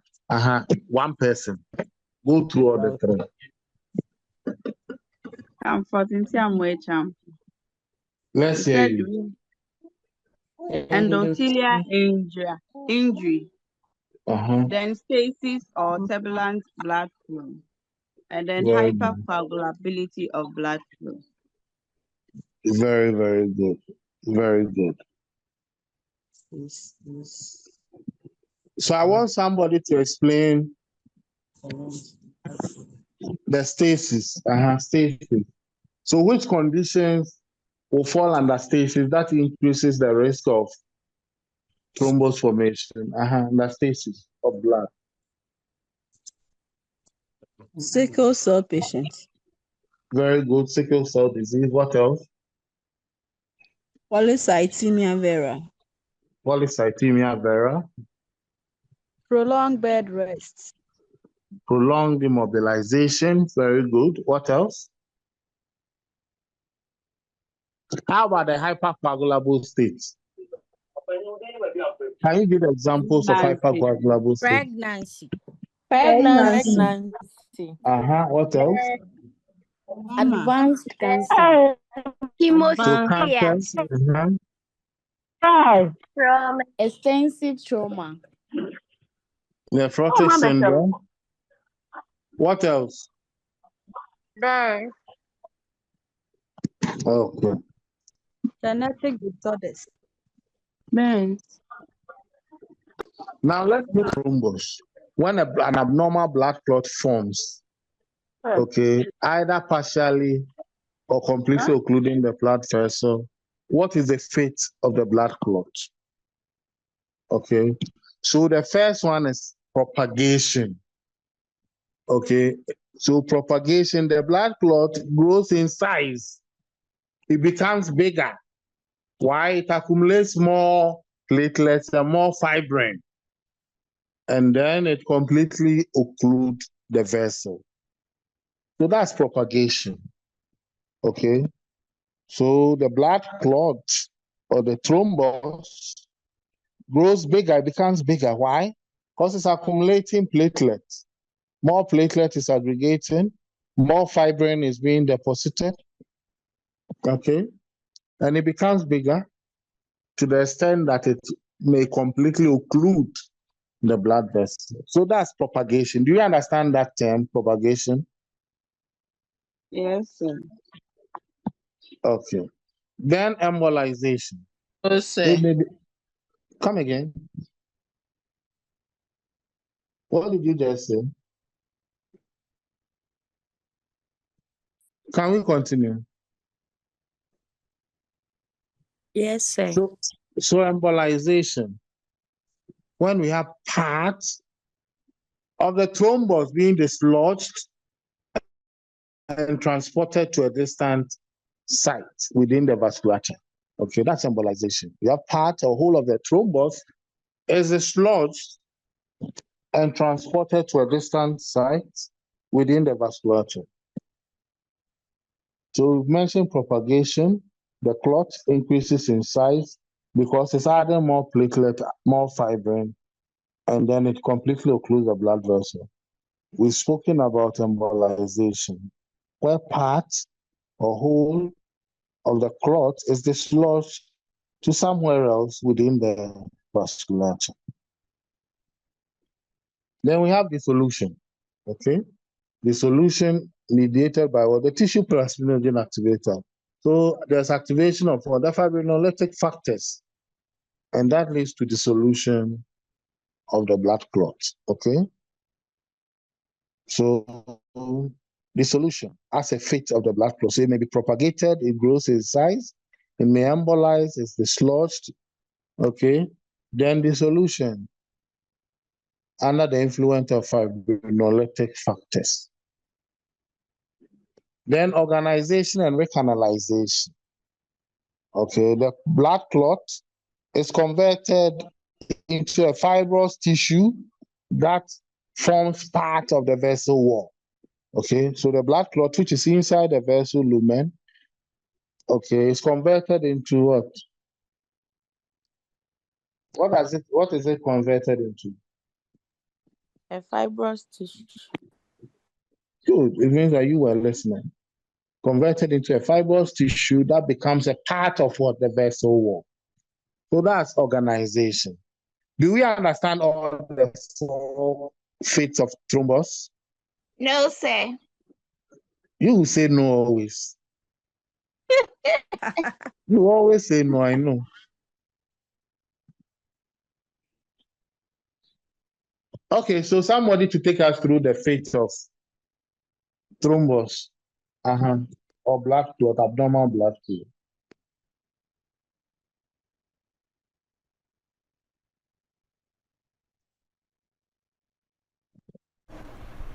One person. Go through all the three. Let's hear you.
Endothelial injury. Then stasis or turbulent blood flow. And then hypercoagulability of blood flow.
Very, very good. Very good. So I want somebody to explain the stasis. Stasis. So which conditions will fall under stasis that increases the risk of thrombus formation? Under stasis of blood.
Sickle cell patients.
Very good. Sickle cell disease. What else?
Polycythemia vera.
Polycythemia vera.
Prolonged bed rest.
Prolonged immobilization. Very good. What else? How about the hypercoagulable state? Can you give examples of hypercoagulable state?
Pregnancy.
What else?
Advanced cancer.
Hemophilia.
Extensive trauma.
Nephrotic syndrome. What else?
Burns.
Okay.
Genetic disorders.
Burns.
Now let's do thrombus. When an abnormal blood clot forms, okay, either partially or completely occluding the blood vessel, what is the fate of the blood clot? Okay, so the first one is propagation. Okay, so propagation, the blood clot grows in size. It becomes bigger. Why? It accumulates more platelets and more fibrin. And then it completely occludes the vessel. So that's propagation. Okay. So the blood clot or the thrombus grows bigger, it becomes bigger. Why? Because it's accumulating platelets. More platelet is aggregating, more fibrin is being deposited. Okay. And it becomes bigger to the extent that it may completely occlude the blood vessel. So that's propagation. Do you understand that term, propagation?
Yes, sir.
Okay. Then embolization.
No, sir.
Come again. What did you just say? Can we continue?
Yes, sir.
So embolization. When we have parts of the thrombus being dislodged and transported to a distant site within the vasculature. Okay, that's embolization. You have part or whole of the thrombus is dislodged and transported to a distant site within the vasculature. So we've mentioned propagation. The clot increases in size because it's adding more platelet, more fibrin, and then it completely occludes the blood vessel. We've spoken about embolization, where part or whole of the clot is dislodged to somewhere else within the vasculature. Then we have dissolution, okay? Dissolution mediated by what? The tissue plasminogen activator. So there's activation of other fibrinolytic factors, and that leads to dissolution of the blood clot, okay? So dissolution as a fate of the blood clot. So it may be propagated, it grows in size, it may embolize, it's dislodged, okay? Then dissolution under the influence of fibrinolytic factors. Then organization and recanalization. Okay, the blood clot is converted into a fibrous tissue that forms part of the vessel wall. Okay, so the blood clot, which is inside the vessel lumen, okay, is converted into what? What is it converted into?
A fibrous tissue.
Good. It means that you were listening. Converted into a fibrous tissue that becomes a part of what? The vessel wall. So that's organization. Do we understand all the four fates of thrombus?
No, sir.
You will say no always. You always say no, I know. Okay, so somebody to take us through the fate of thrombus, or blood clot, abnormal blood clot.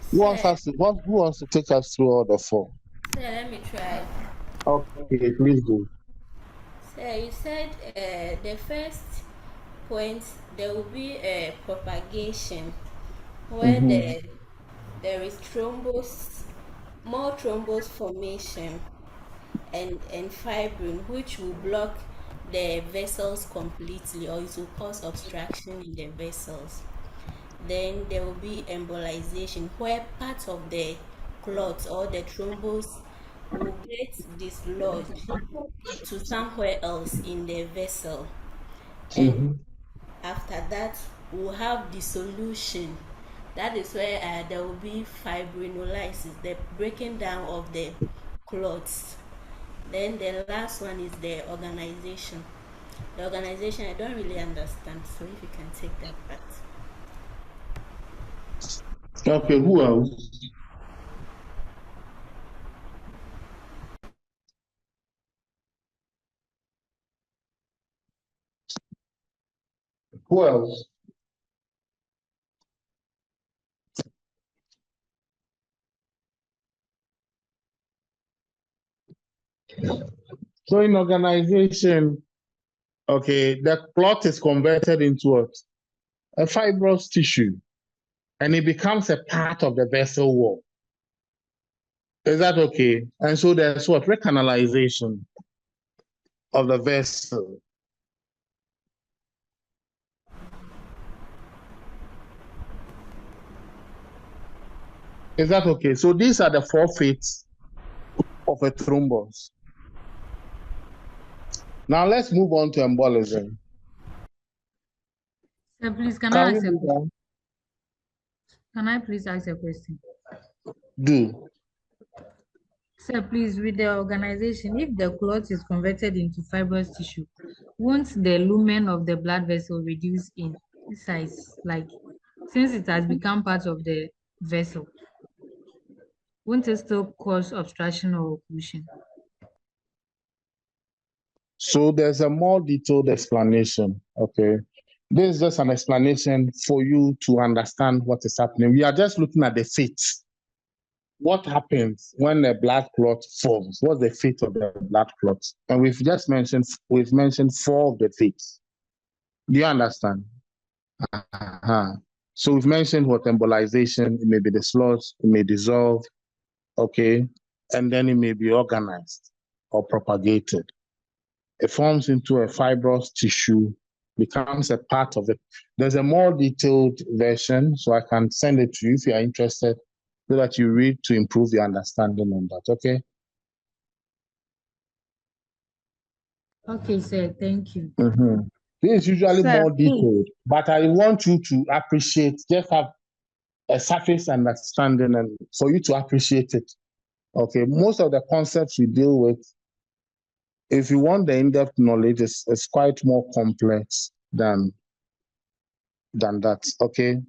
Who wants to take us through all the four?
So let me try.
Okay, please do.
So you said the first point, there will be a propagation where there is more thrombus formation and fibrin, which will block the vessels completely, or it will cause obstruction in the vessels. Then there will be embolization, where part of the clot or the thrombus will get dislodged to somewhere else in the vessel, and after that we'll have dissolution. That is where there will be fibrinolysis, the breaking down of the clots. Then the last one is the organization. The organization I don't really understand, so if you can take that part.
Okay, who else? Who else? So in organization, okay, the clot is converted into what? A fibrous tissue, and it becomes a part of the vessel wall. Is that okay? And so there's what? Recanalization of the vessel. Is that okay? So these are the four fates of a thrombus. Now let's move on to embolism.
Sir, please, can I please ask a question?
Do.
Sir, please, with the organization, if the clot is converted into fibrous tissue, won't the lumen of the blood vessel reduce in size? Like, since it has become part of the vessel, won't it still cause obstruction or occlusion?
So there's a more detailed explanation, okay? This is just an explanation for you to understand what is happening. We are just looking at the fate. What happens when a blood clot forms? What's the fate of the blood clot? And we've mentioned four of the fates. Do you understand? So we've mentioned what embolization, it may be dislodged, it may dissolve, okay? And then it may be organized or propagated. It forms into a fibrous tissue, becomes a part of it. There's a more detailed version, so I can send it to you if you are interested, so that you read to improve your understanding on that, okay?
Okay, sir, thank you.
This is usually more detailed, but I want you to appreciate, just have a surface understanding and for you to appreciate it. Okay, most of the concepts we deal with, if you want the in-depth knowledge, it's quite more complex than that, okay?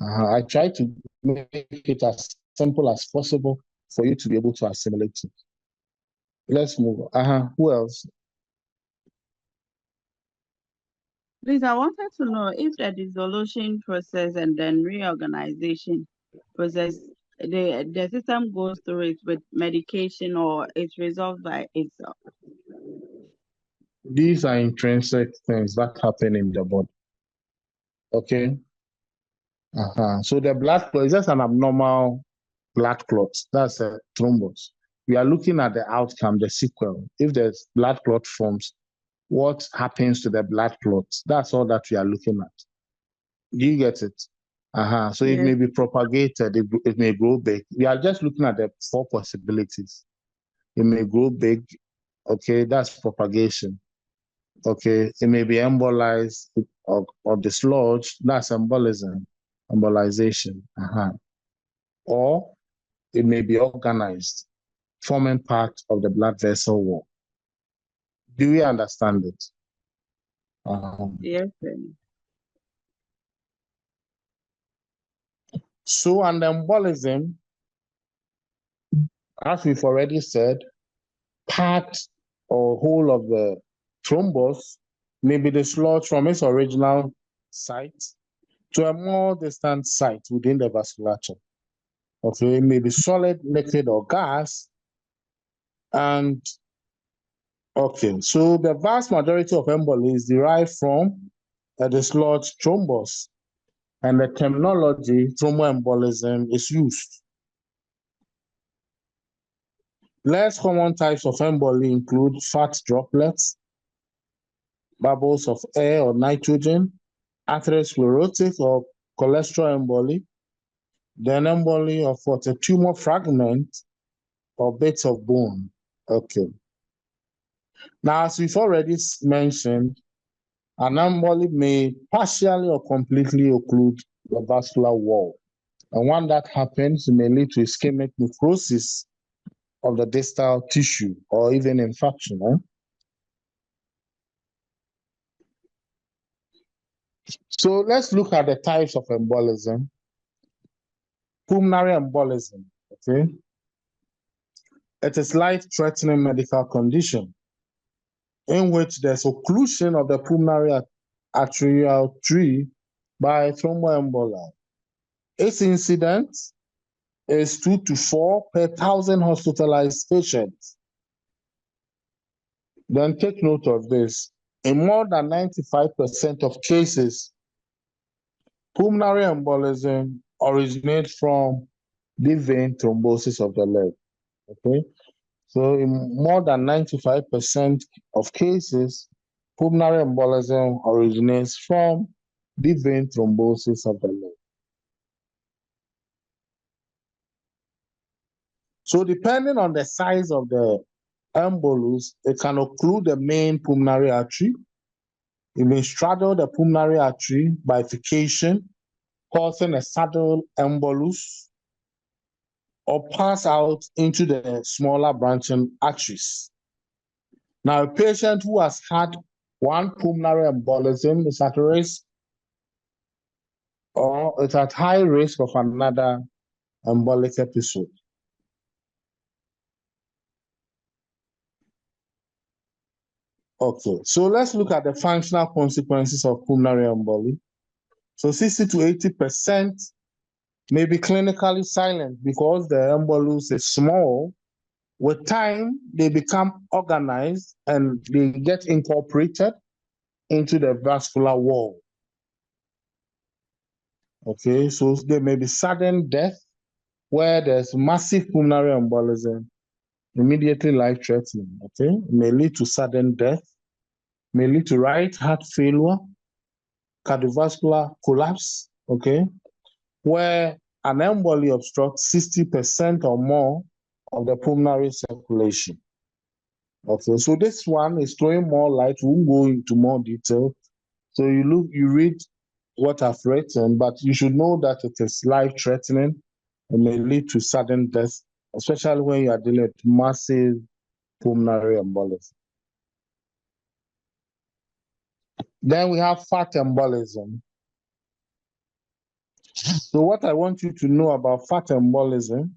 I try to make it as simple as possible for you to be able to assimilate it. Let's move on. Who else?
Please, I wanted to know if the dissolution process and then reorganization process, the system goes through it with medication or it's resolved by itself.
These are intrinsic things that happen in the body. Okay? So the blood clot is just an abnormal blood clot. That's a thrombus. We are looking at the outcome, the sequel. If there's blood clot forms, what happens to the blood clots? That's all that we are looking at. Do you get it? So it may be propagated, it may grow big. We are just looking at the four possibilities. It may grow big, okay, that's propagation. Okay, it may be embolized or dislodged, that's embolism, embolization. Or it may be organized, forming part of the blood vessel wall. Do we understand it?
Yes, sir.
So an embolism, as we've already said, part or whole of the thrombus may be dislodged from its original site to a more distant site within the vasculature. Okay, it may be solid, liquid, or gas. And okay, so the vast majority of emboli is derived from a dislodged thrombus, and the terminology thromboembolism is used. Less common types of emboli include fat droplets, bubbles of air or nitrogen, atherosclerotic or cholesterol emboli, then emboli of what, a tumor fragment or bits of bone. Okay. Now, as we've already mentioned, an emboli may partially or completely occlude the vascular wall. And when that happens, it may lead to ischemic necrosis of the distal tissue or even infarction. So let's look at the types of embolism. Pulmonary embolism, okay? It is life-threatening medical condition in which there's occlusion of the pulmonary arterial tree by thromboemboli. Its incidence is 2 to 4 per 1,000 hospitalized patients. Then take note of this. In more than 95% of cases, pulmonary embolism originates from deep vein thrombosis of the leg. Okay, so in more than 95% of cases, pulmonary embolism originates from deep vein thrombosis of the leg. So depending on the size of the embolus, it can occlude the main pulmonary artery. It may straddle the pulmonary artery bifurcation, causing a saddle embolus, or pass out into the smaller branching arteries. Now, a patient who has had one pulmonary embolism is at risk or is at high risk of another embolic episode. Okay, so let's look at the functional consequences of pulmonary emboli. So 60 to 80% may be clinically silent because the embolus is small. With time, they become organized and they get incorporated into the vascular wall. Okay, so there may be sudden death where there's massive pulmonary embolism, immediately life-threatening. Okay, it may lead to sudden death, may lead to right heart failure, cardiovascular collapse. Okay, where an emboli obstructs 60% or more of the pulmonary circulation. Okay, so this one is throwing more light. We won't go into more detail. So you read what I've written, but you should know that it is life-threatening and may lead to sudden death, especially when you are dealing with massive pulmonary embolism. Then we have fat embolism. So what I want you to know about fat embolism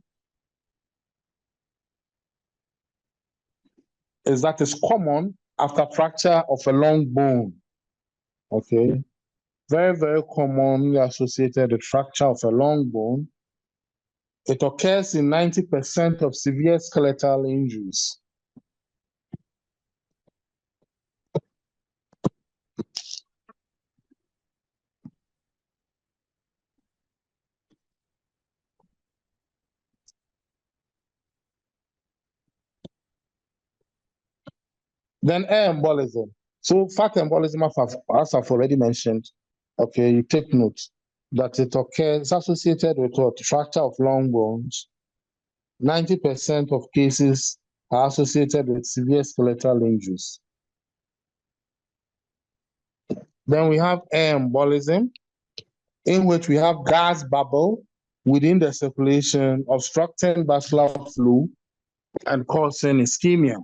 is that it's common after fracture of a long bone. Okay, very, very commonly associated with fracture of a long bone. It occurs in 90% of severe skeletal injuries. Then air embolism. So fat embolism, as I've already mentioned, okay, you take note that it occurs associated with what? Fracture of long bones. 90% of cases are associated with severe skeletal injuries. Then we have air embolism, in which we have gas bubble within the circulation, obstructing vascular flow and causing ischemia.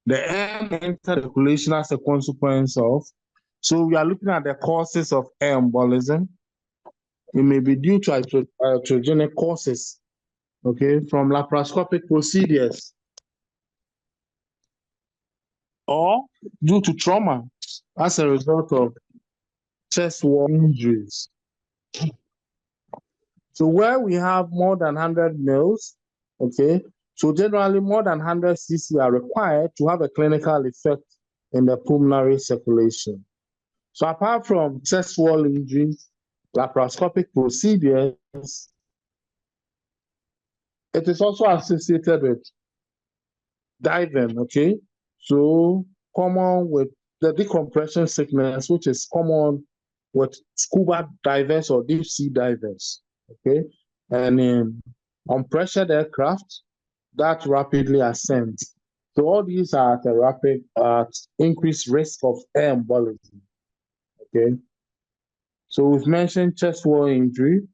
The air enters the circulation as a consequence of, so we are looking at the causes of air embolism. It may be due to iatrogenic causes, okay, from laparoscopic procedures, or due to trauma as a result of chest wall injuries. So where we have more than 100 mils, okay, so generally more than 100 cc are required to have a clinical effect in the pulmonary circulation. So apart from chest wall injuries, laparoscopic procedures, it is also associated with diving, okay? So common with the decompression sickness, which is common with scuba divers or deep sea divers, okay? And in unpressured aircraft that rapidly ascend. So all these are at a rapid, increased risk of air embolism, okay? So we've mentioned chest wall injury,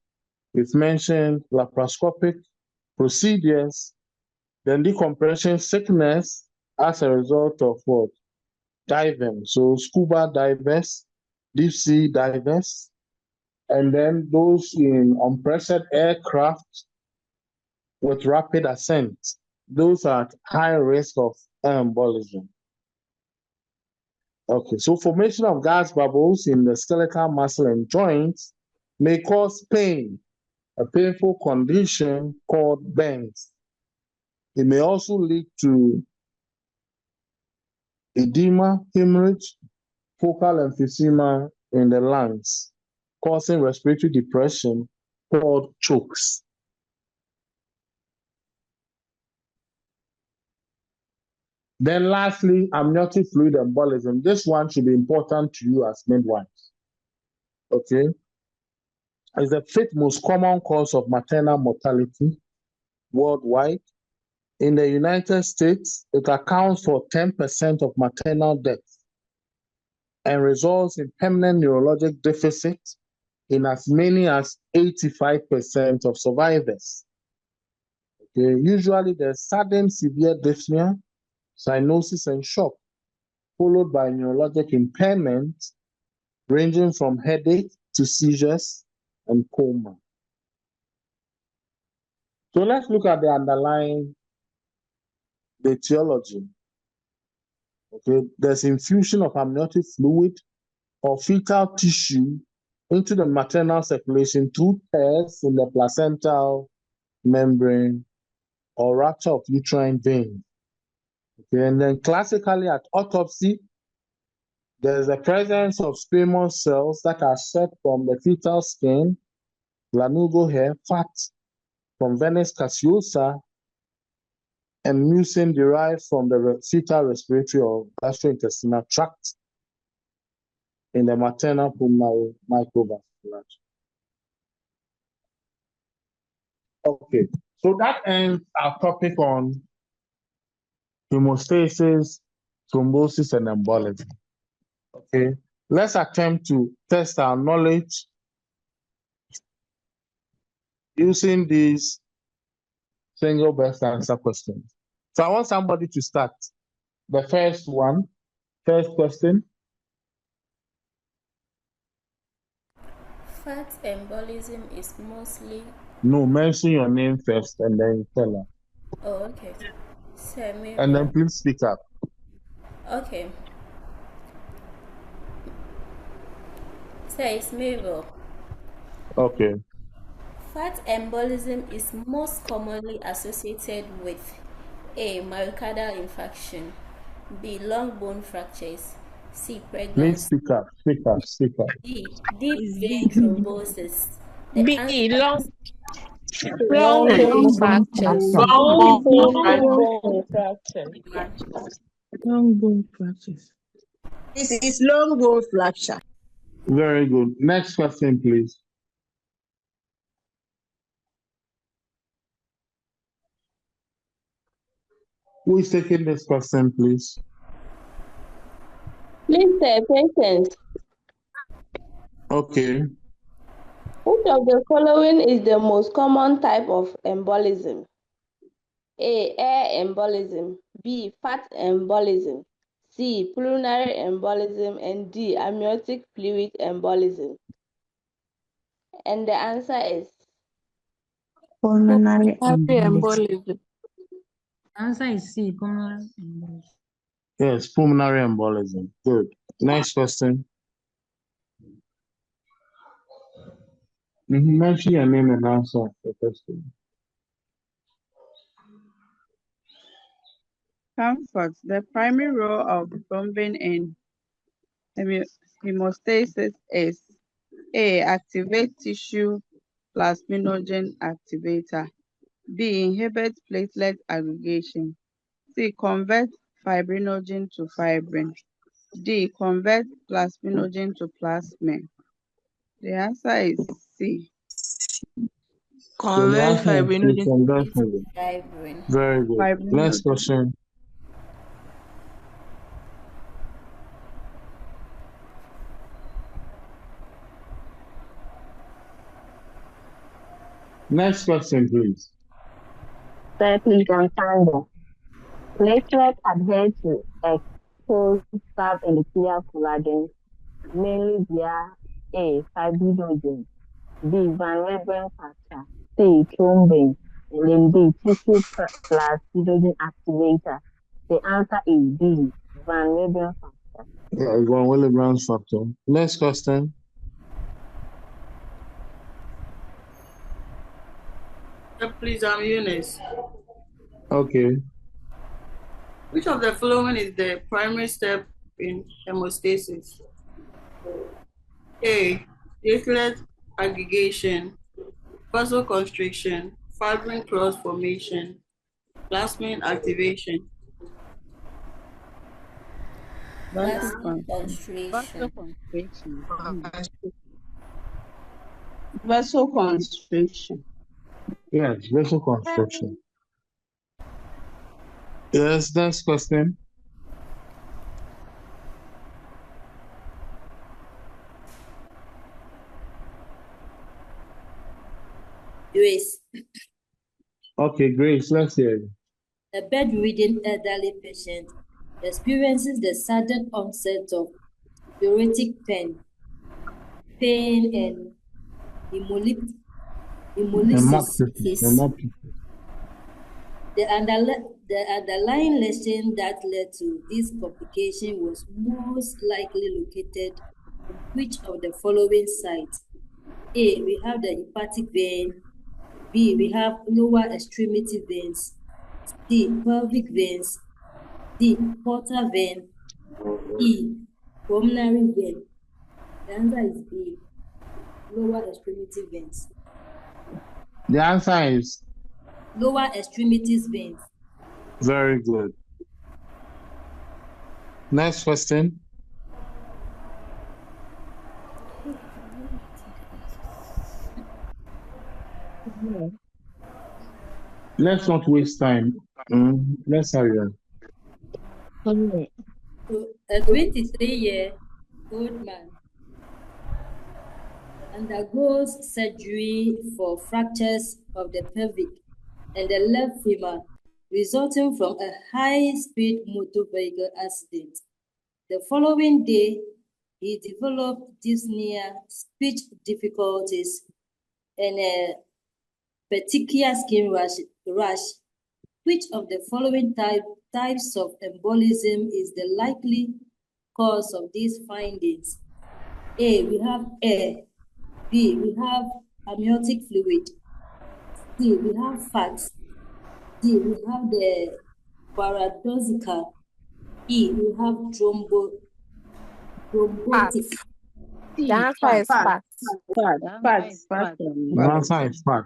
we've mentioned laparoscopic procedures, then decompression sickness as a result of what? Diving. So scuba divers, deep sea divers, and then those in unpressured aircraft with rapid ascent. Those are at high risk of air embolism. Okay, so formation of gas bubbles in the skeletal muscle and joints may cause pain, a painful condition called bends. It may also lead to edema, hemorrhage, focal emphysema in the lungs, causing respiratory depression called chokes. Then lastly, amniotic fluid embolism. This one should be important to you as midwives. Okay? It's the fifth most common cause of maternal mortality worldwide. In the United States, it accounts for 10% of maternal deaths and results in permanent neurologic deficit in as many as 85% of survivors. Okay? Usually there's sudden severe dyspnea, cyanosis, and shock, followed by neurologic impairment ranging from headache to seizures and coma. So let's look at the underlying etiology. Okay, there's infusion of amniotic fluid or fetal tissue into the maternal circulation through tears in the placental membrane or rupture of uterine vein. Okay, and then classically at autopsy, there's the presence of squamous cells that are shed from the fetal skin, lanugo hair, fat from venous caseosa, and mucin derived from the fetal respiratory or gastrointestinal tract in the maternal pulmonary microvasculature. Okay, so that ends our topic on hemostasis, thrombosis, and embolism. Okay, let's attempt to test our knowledge using these single best answer questions. So I want somebody to start. The first question.
Fat embolism is mostly...
No, mention your name first and then tell us.
Oh, okay.
And then please speak up.
Okay. Says Mabel.
Okay.
Fat embolism is most commonly associated with A. Myocardial infarction, B. Long bone fractures, C. Pregnancy.
Please speak up.
D. Deep vein thrombosis.
B. Long
bone fractures.
Long bone fractures.
This is long bone fracture.
Very good. Next question, please. Who is taking this question, please?
Please say patience.
Okay.
Which of the following is the most common type of embolism? A. Air embolism. B. Fat embolism. C. Pulmonary embolism. And D. Amniotic fluid embolism.
And the answer is
pulmonary embolism.
The answer is C, pulmonary embolism.
Yes, pulmonary embolism. Good. Next question. Mention your name and answer the question.
Comfort. The primary role of thrombin in hemostasis is A. Activate tissue plasminogen activator. B. Inhibit platelet aggregation. C. Convert fibrinogen to fibrin. D. Convert plasminogen to plasmin. The answer is C.
Convert fibrinogen
to
fibrin.
Very good.
Fibrinogen.
Next question. Next question, please.
Please understand. Platelets adhere to exposed subendothelial collagen mainly via A. Fibrinogen, B. Van Webern factor, C. Thrombin, and then D. Tissue plasminogen activator. The answer is B. Van Webern factor.
Yeah, Van Willebrand factor. Next question.
Please, I'm Eunice.
Okay.
Which of the following is the primary step in hemostasis? A. Platelet aggregation, vasoconstriction, fibrin cross formation, plasmin activation.
Vasoconstriction. Vasoconstriction.
Yes, vasoconstriction. Yes, next question.
Grace.
Okay, Grace, let's hear you.
A bedridden elderly patient experiences the sudden onset of diuretic pain and hemolysis. The underlying lesion that led to this complication was most likely located in which of the following sites? A. We have the hepatic vein. B. We have lower extremity veins. C. Pelvic veins. D. Portal vein. E. Pulmonary vein. The answer is B. Lower extremity veins.
The answer is
lower extremities veins.
Very good. Next question. Let's not waste time. Let's hurry on.
So, a 23-year-old man undergoes surgery for fractures of the pelvic and the left femur resulting from a high-speed motor vehicle accident. The following day, he developed dyspnea, speech difficulties, and a petechial skin rash. Which of the following types of embolism is the likely cause of these findings? A, we have air. B, we have amniotic fluid. C, we have fat. D, we have the paradoxical. E, we have thrombotic.
The answer is fat.
The answer is fat.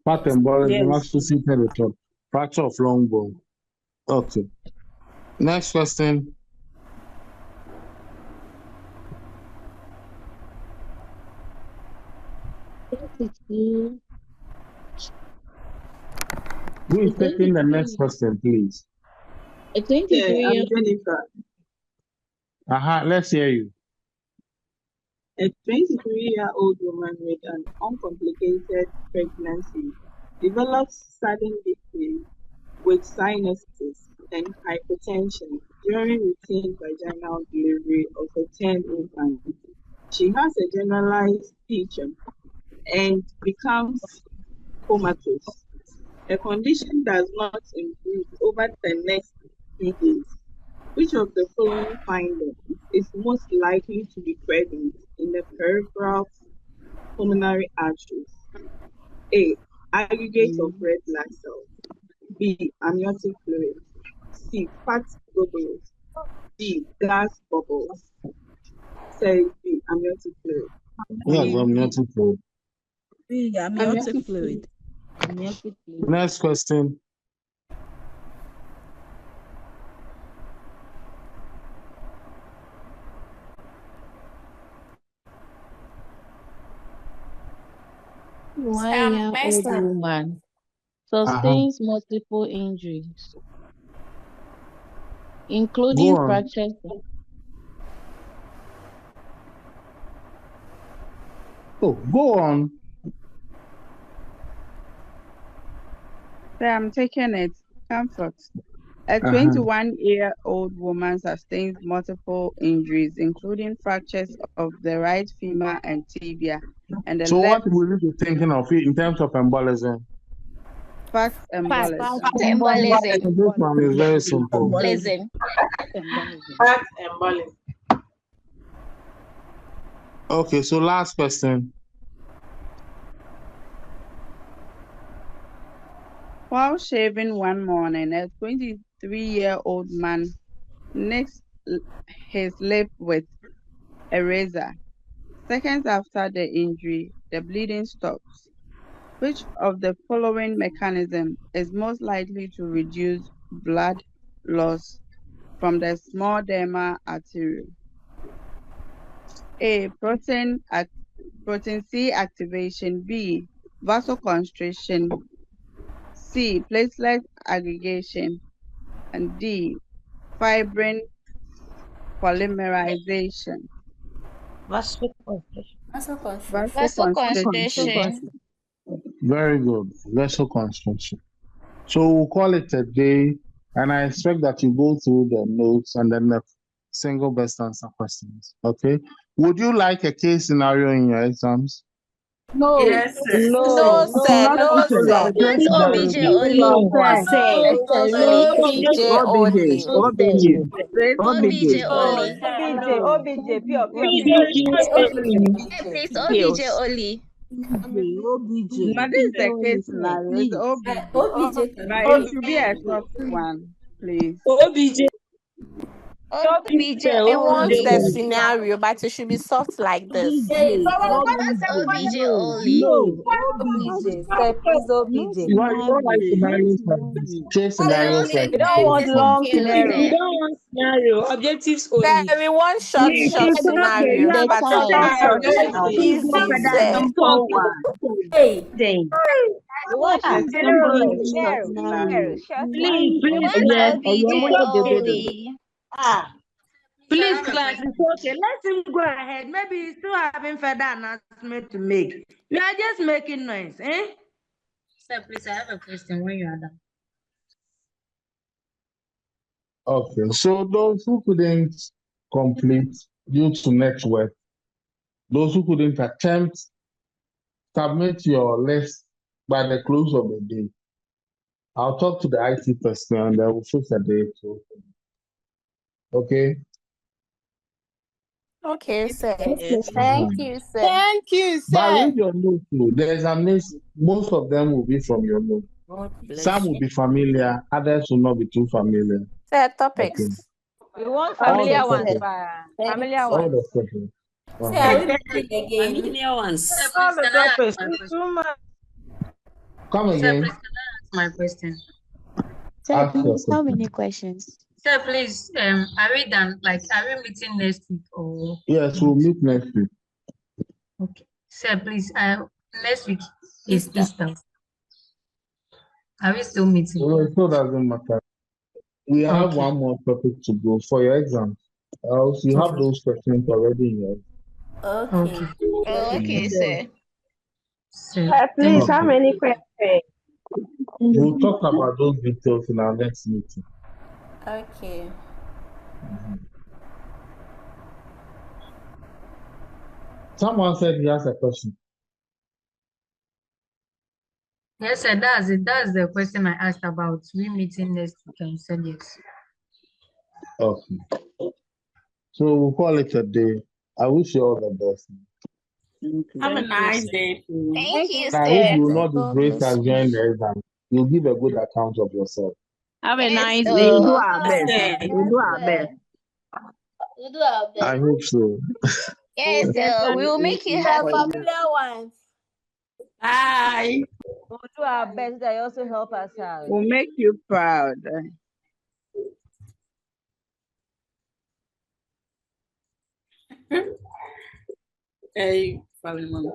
Fat embolism associated with fracture of long bone. Okay. Next question. Who is taking the next question, please?
I think I'm
Jennifer.
Let's hear you.
A 23-year-old woman with an uncomplicated pregnancy develops sudden pain with sinuses and hypertension during routine vaginal delivery of a 10 infant. She has a generalized feature. and becomes comatose. A condition does not improve over the next 3 days. Which of the following findings is most likely to be present in the peripheral pulmonary arteries? A. Aggregate of red blood cells. B. Amniotic fluid. C. Fat globules. D. Gas bubbles. Say B. Amniotic fluid.
Yes, amniotic fluid.
B. Amniotic fluid. Amniotic fluid.
Next question.
One-year-old woman sustains multiple injuries, including
Go on.
fractures.
Oh, go on.
So I'm taking it. Comfort. A 21-year-old woman sustains multiple injuries, including fractures of the right femur and tibia, and the
So
left
what will you be thinking of in terms of embolism?
fat embolism.
This one is very simple.
Fat embolism.
Okay, so last question.
While shaving one morning, a 23-year-old man nicks his lip with a razor. Seconds after the injury, the bleeding stops. Which of the following mechanism is most likely to reduce blood loss from the small dermal artery? A. Protein C activation. B. Vasoconstriction. C. Platelet aggregation. And D. Fibrin polymerization. Vasoconstriction.
Very good. Vasoconstriction. So we'll call it a day, and I expect that you go through the notes and then the single best answer questions. Okay. Would you like a case scenario in your exams?
No. Yes, sir.
No, sir. No, sir.
Please
OBJ only.
No,
Sir. OBJ only. OBJ only.
OBJ, pure.
Please, OBJ only.
OBJ.
Now this is the case scenario. It's OBJ. But it should be a short one, please.
OBJ. OBJ wants the scenario, but it should be soft like this.
OBJ
only.
No, OBJ. Sir, please, OBJ.
You don't like scenarios like this. Chase scenarios like
We don't want long scenario.
We don't want scenario. Objectives only. Sir, we want short scenario. But easy, sir.
Hey. What a simple scenario.
Please, class, it's okay. Let him go ahead. Maybe he's still having further announcement to make. We are just making noise, eh? Sir, please, I have a question when you are done.
Okay, so those who couldn't complete due to network, those who couldn't attempt, submit your list by the close of the day. I'll talk to the IT person and they will fix a day to. Okay.
Okay, sir.
Thank
you, sir. Thank you, sir.
But read your notes too. The examination, most of them will be from your notes. Some will be familiar, others will not be too familiar.
Sir, topics.
Okay.
We want familiar ones. Familiar
All
ones.
the topics.
Sir, are we reading again? Familiar ones.
All the topics. Too much.
Come again.
Sir, please, can I ask my question?
Sir, please,
how many questions?
Sir, please, are we done? Like, are we meeting next week or?
Yes, we'll meet next week.
Okay. Sir, please, next week is Easter. Are we still meeting?
So it still doesn't matter. We have one more topic to go for your exam. Else you have those questions already in your.
Okay.
Okay, sir.
Sir,
Please, how many questions?
We'll talk about those details in our next meeting.
Okay.
Someone said he has a question.
Yes, sir, that's it. That's the question I asked about. We meeting next week, and you said yes.
Okay. So we'll call it a day. I wish you all the best.
Have a nice day too.
Thank you,
And I hope
sir.
you will not
God
disgrace
bless
us
you.
during the exam. You'll give a good account of yourself.
Have a nice
We will
day.
do our best. We will do our best.
We do our
I
best.
hope so.
Yes, sir. We will make you happy.
Familiar ones.
Bye.
We'll do our best. They also help us out.
We'll make you proud.
Hey, Philemon.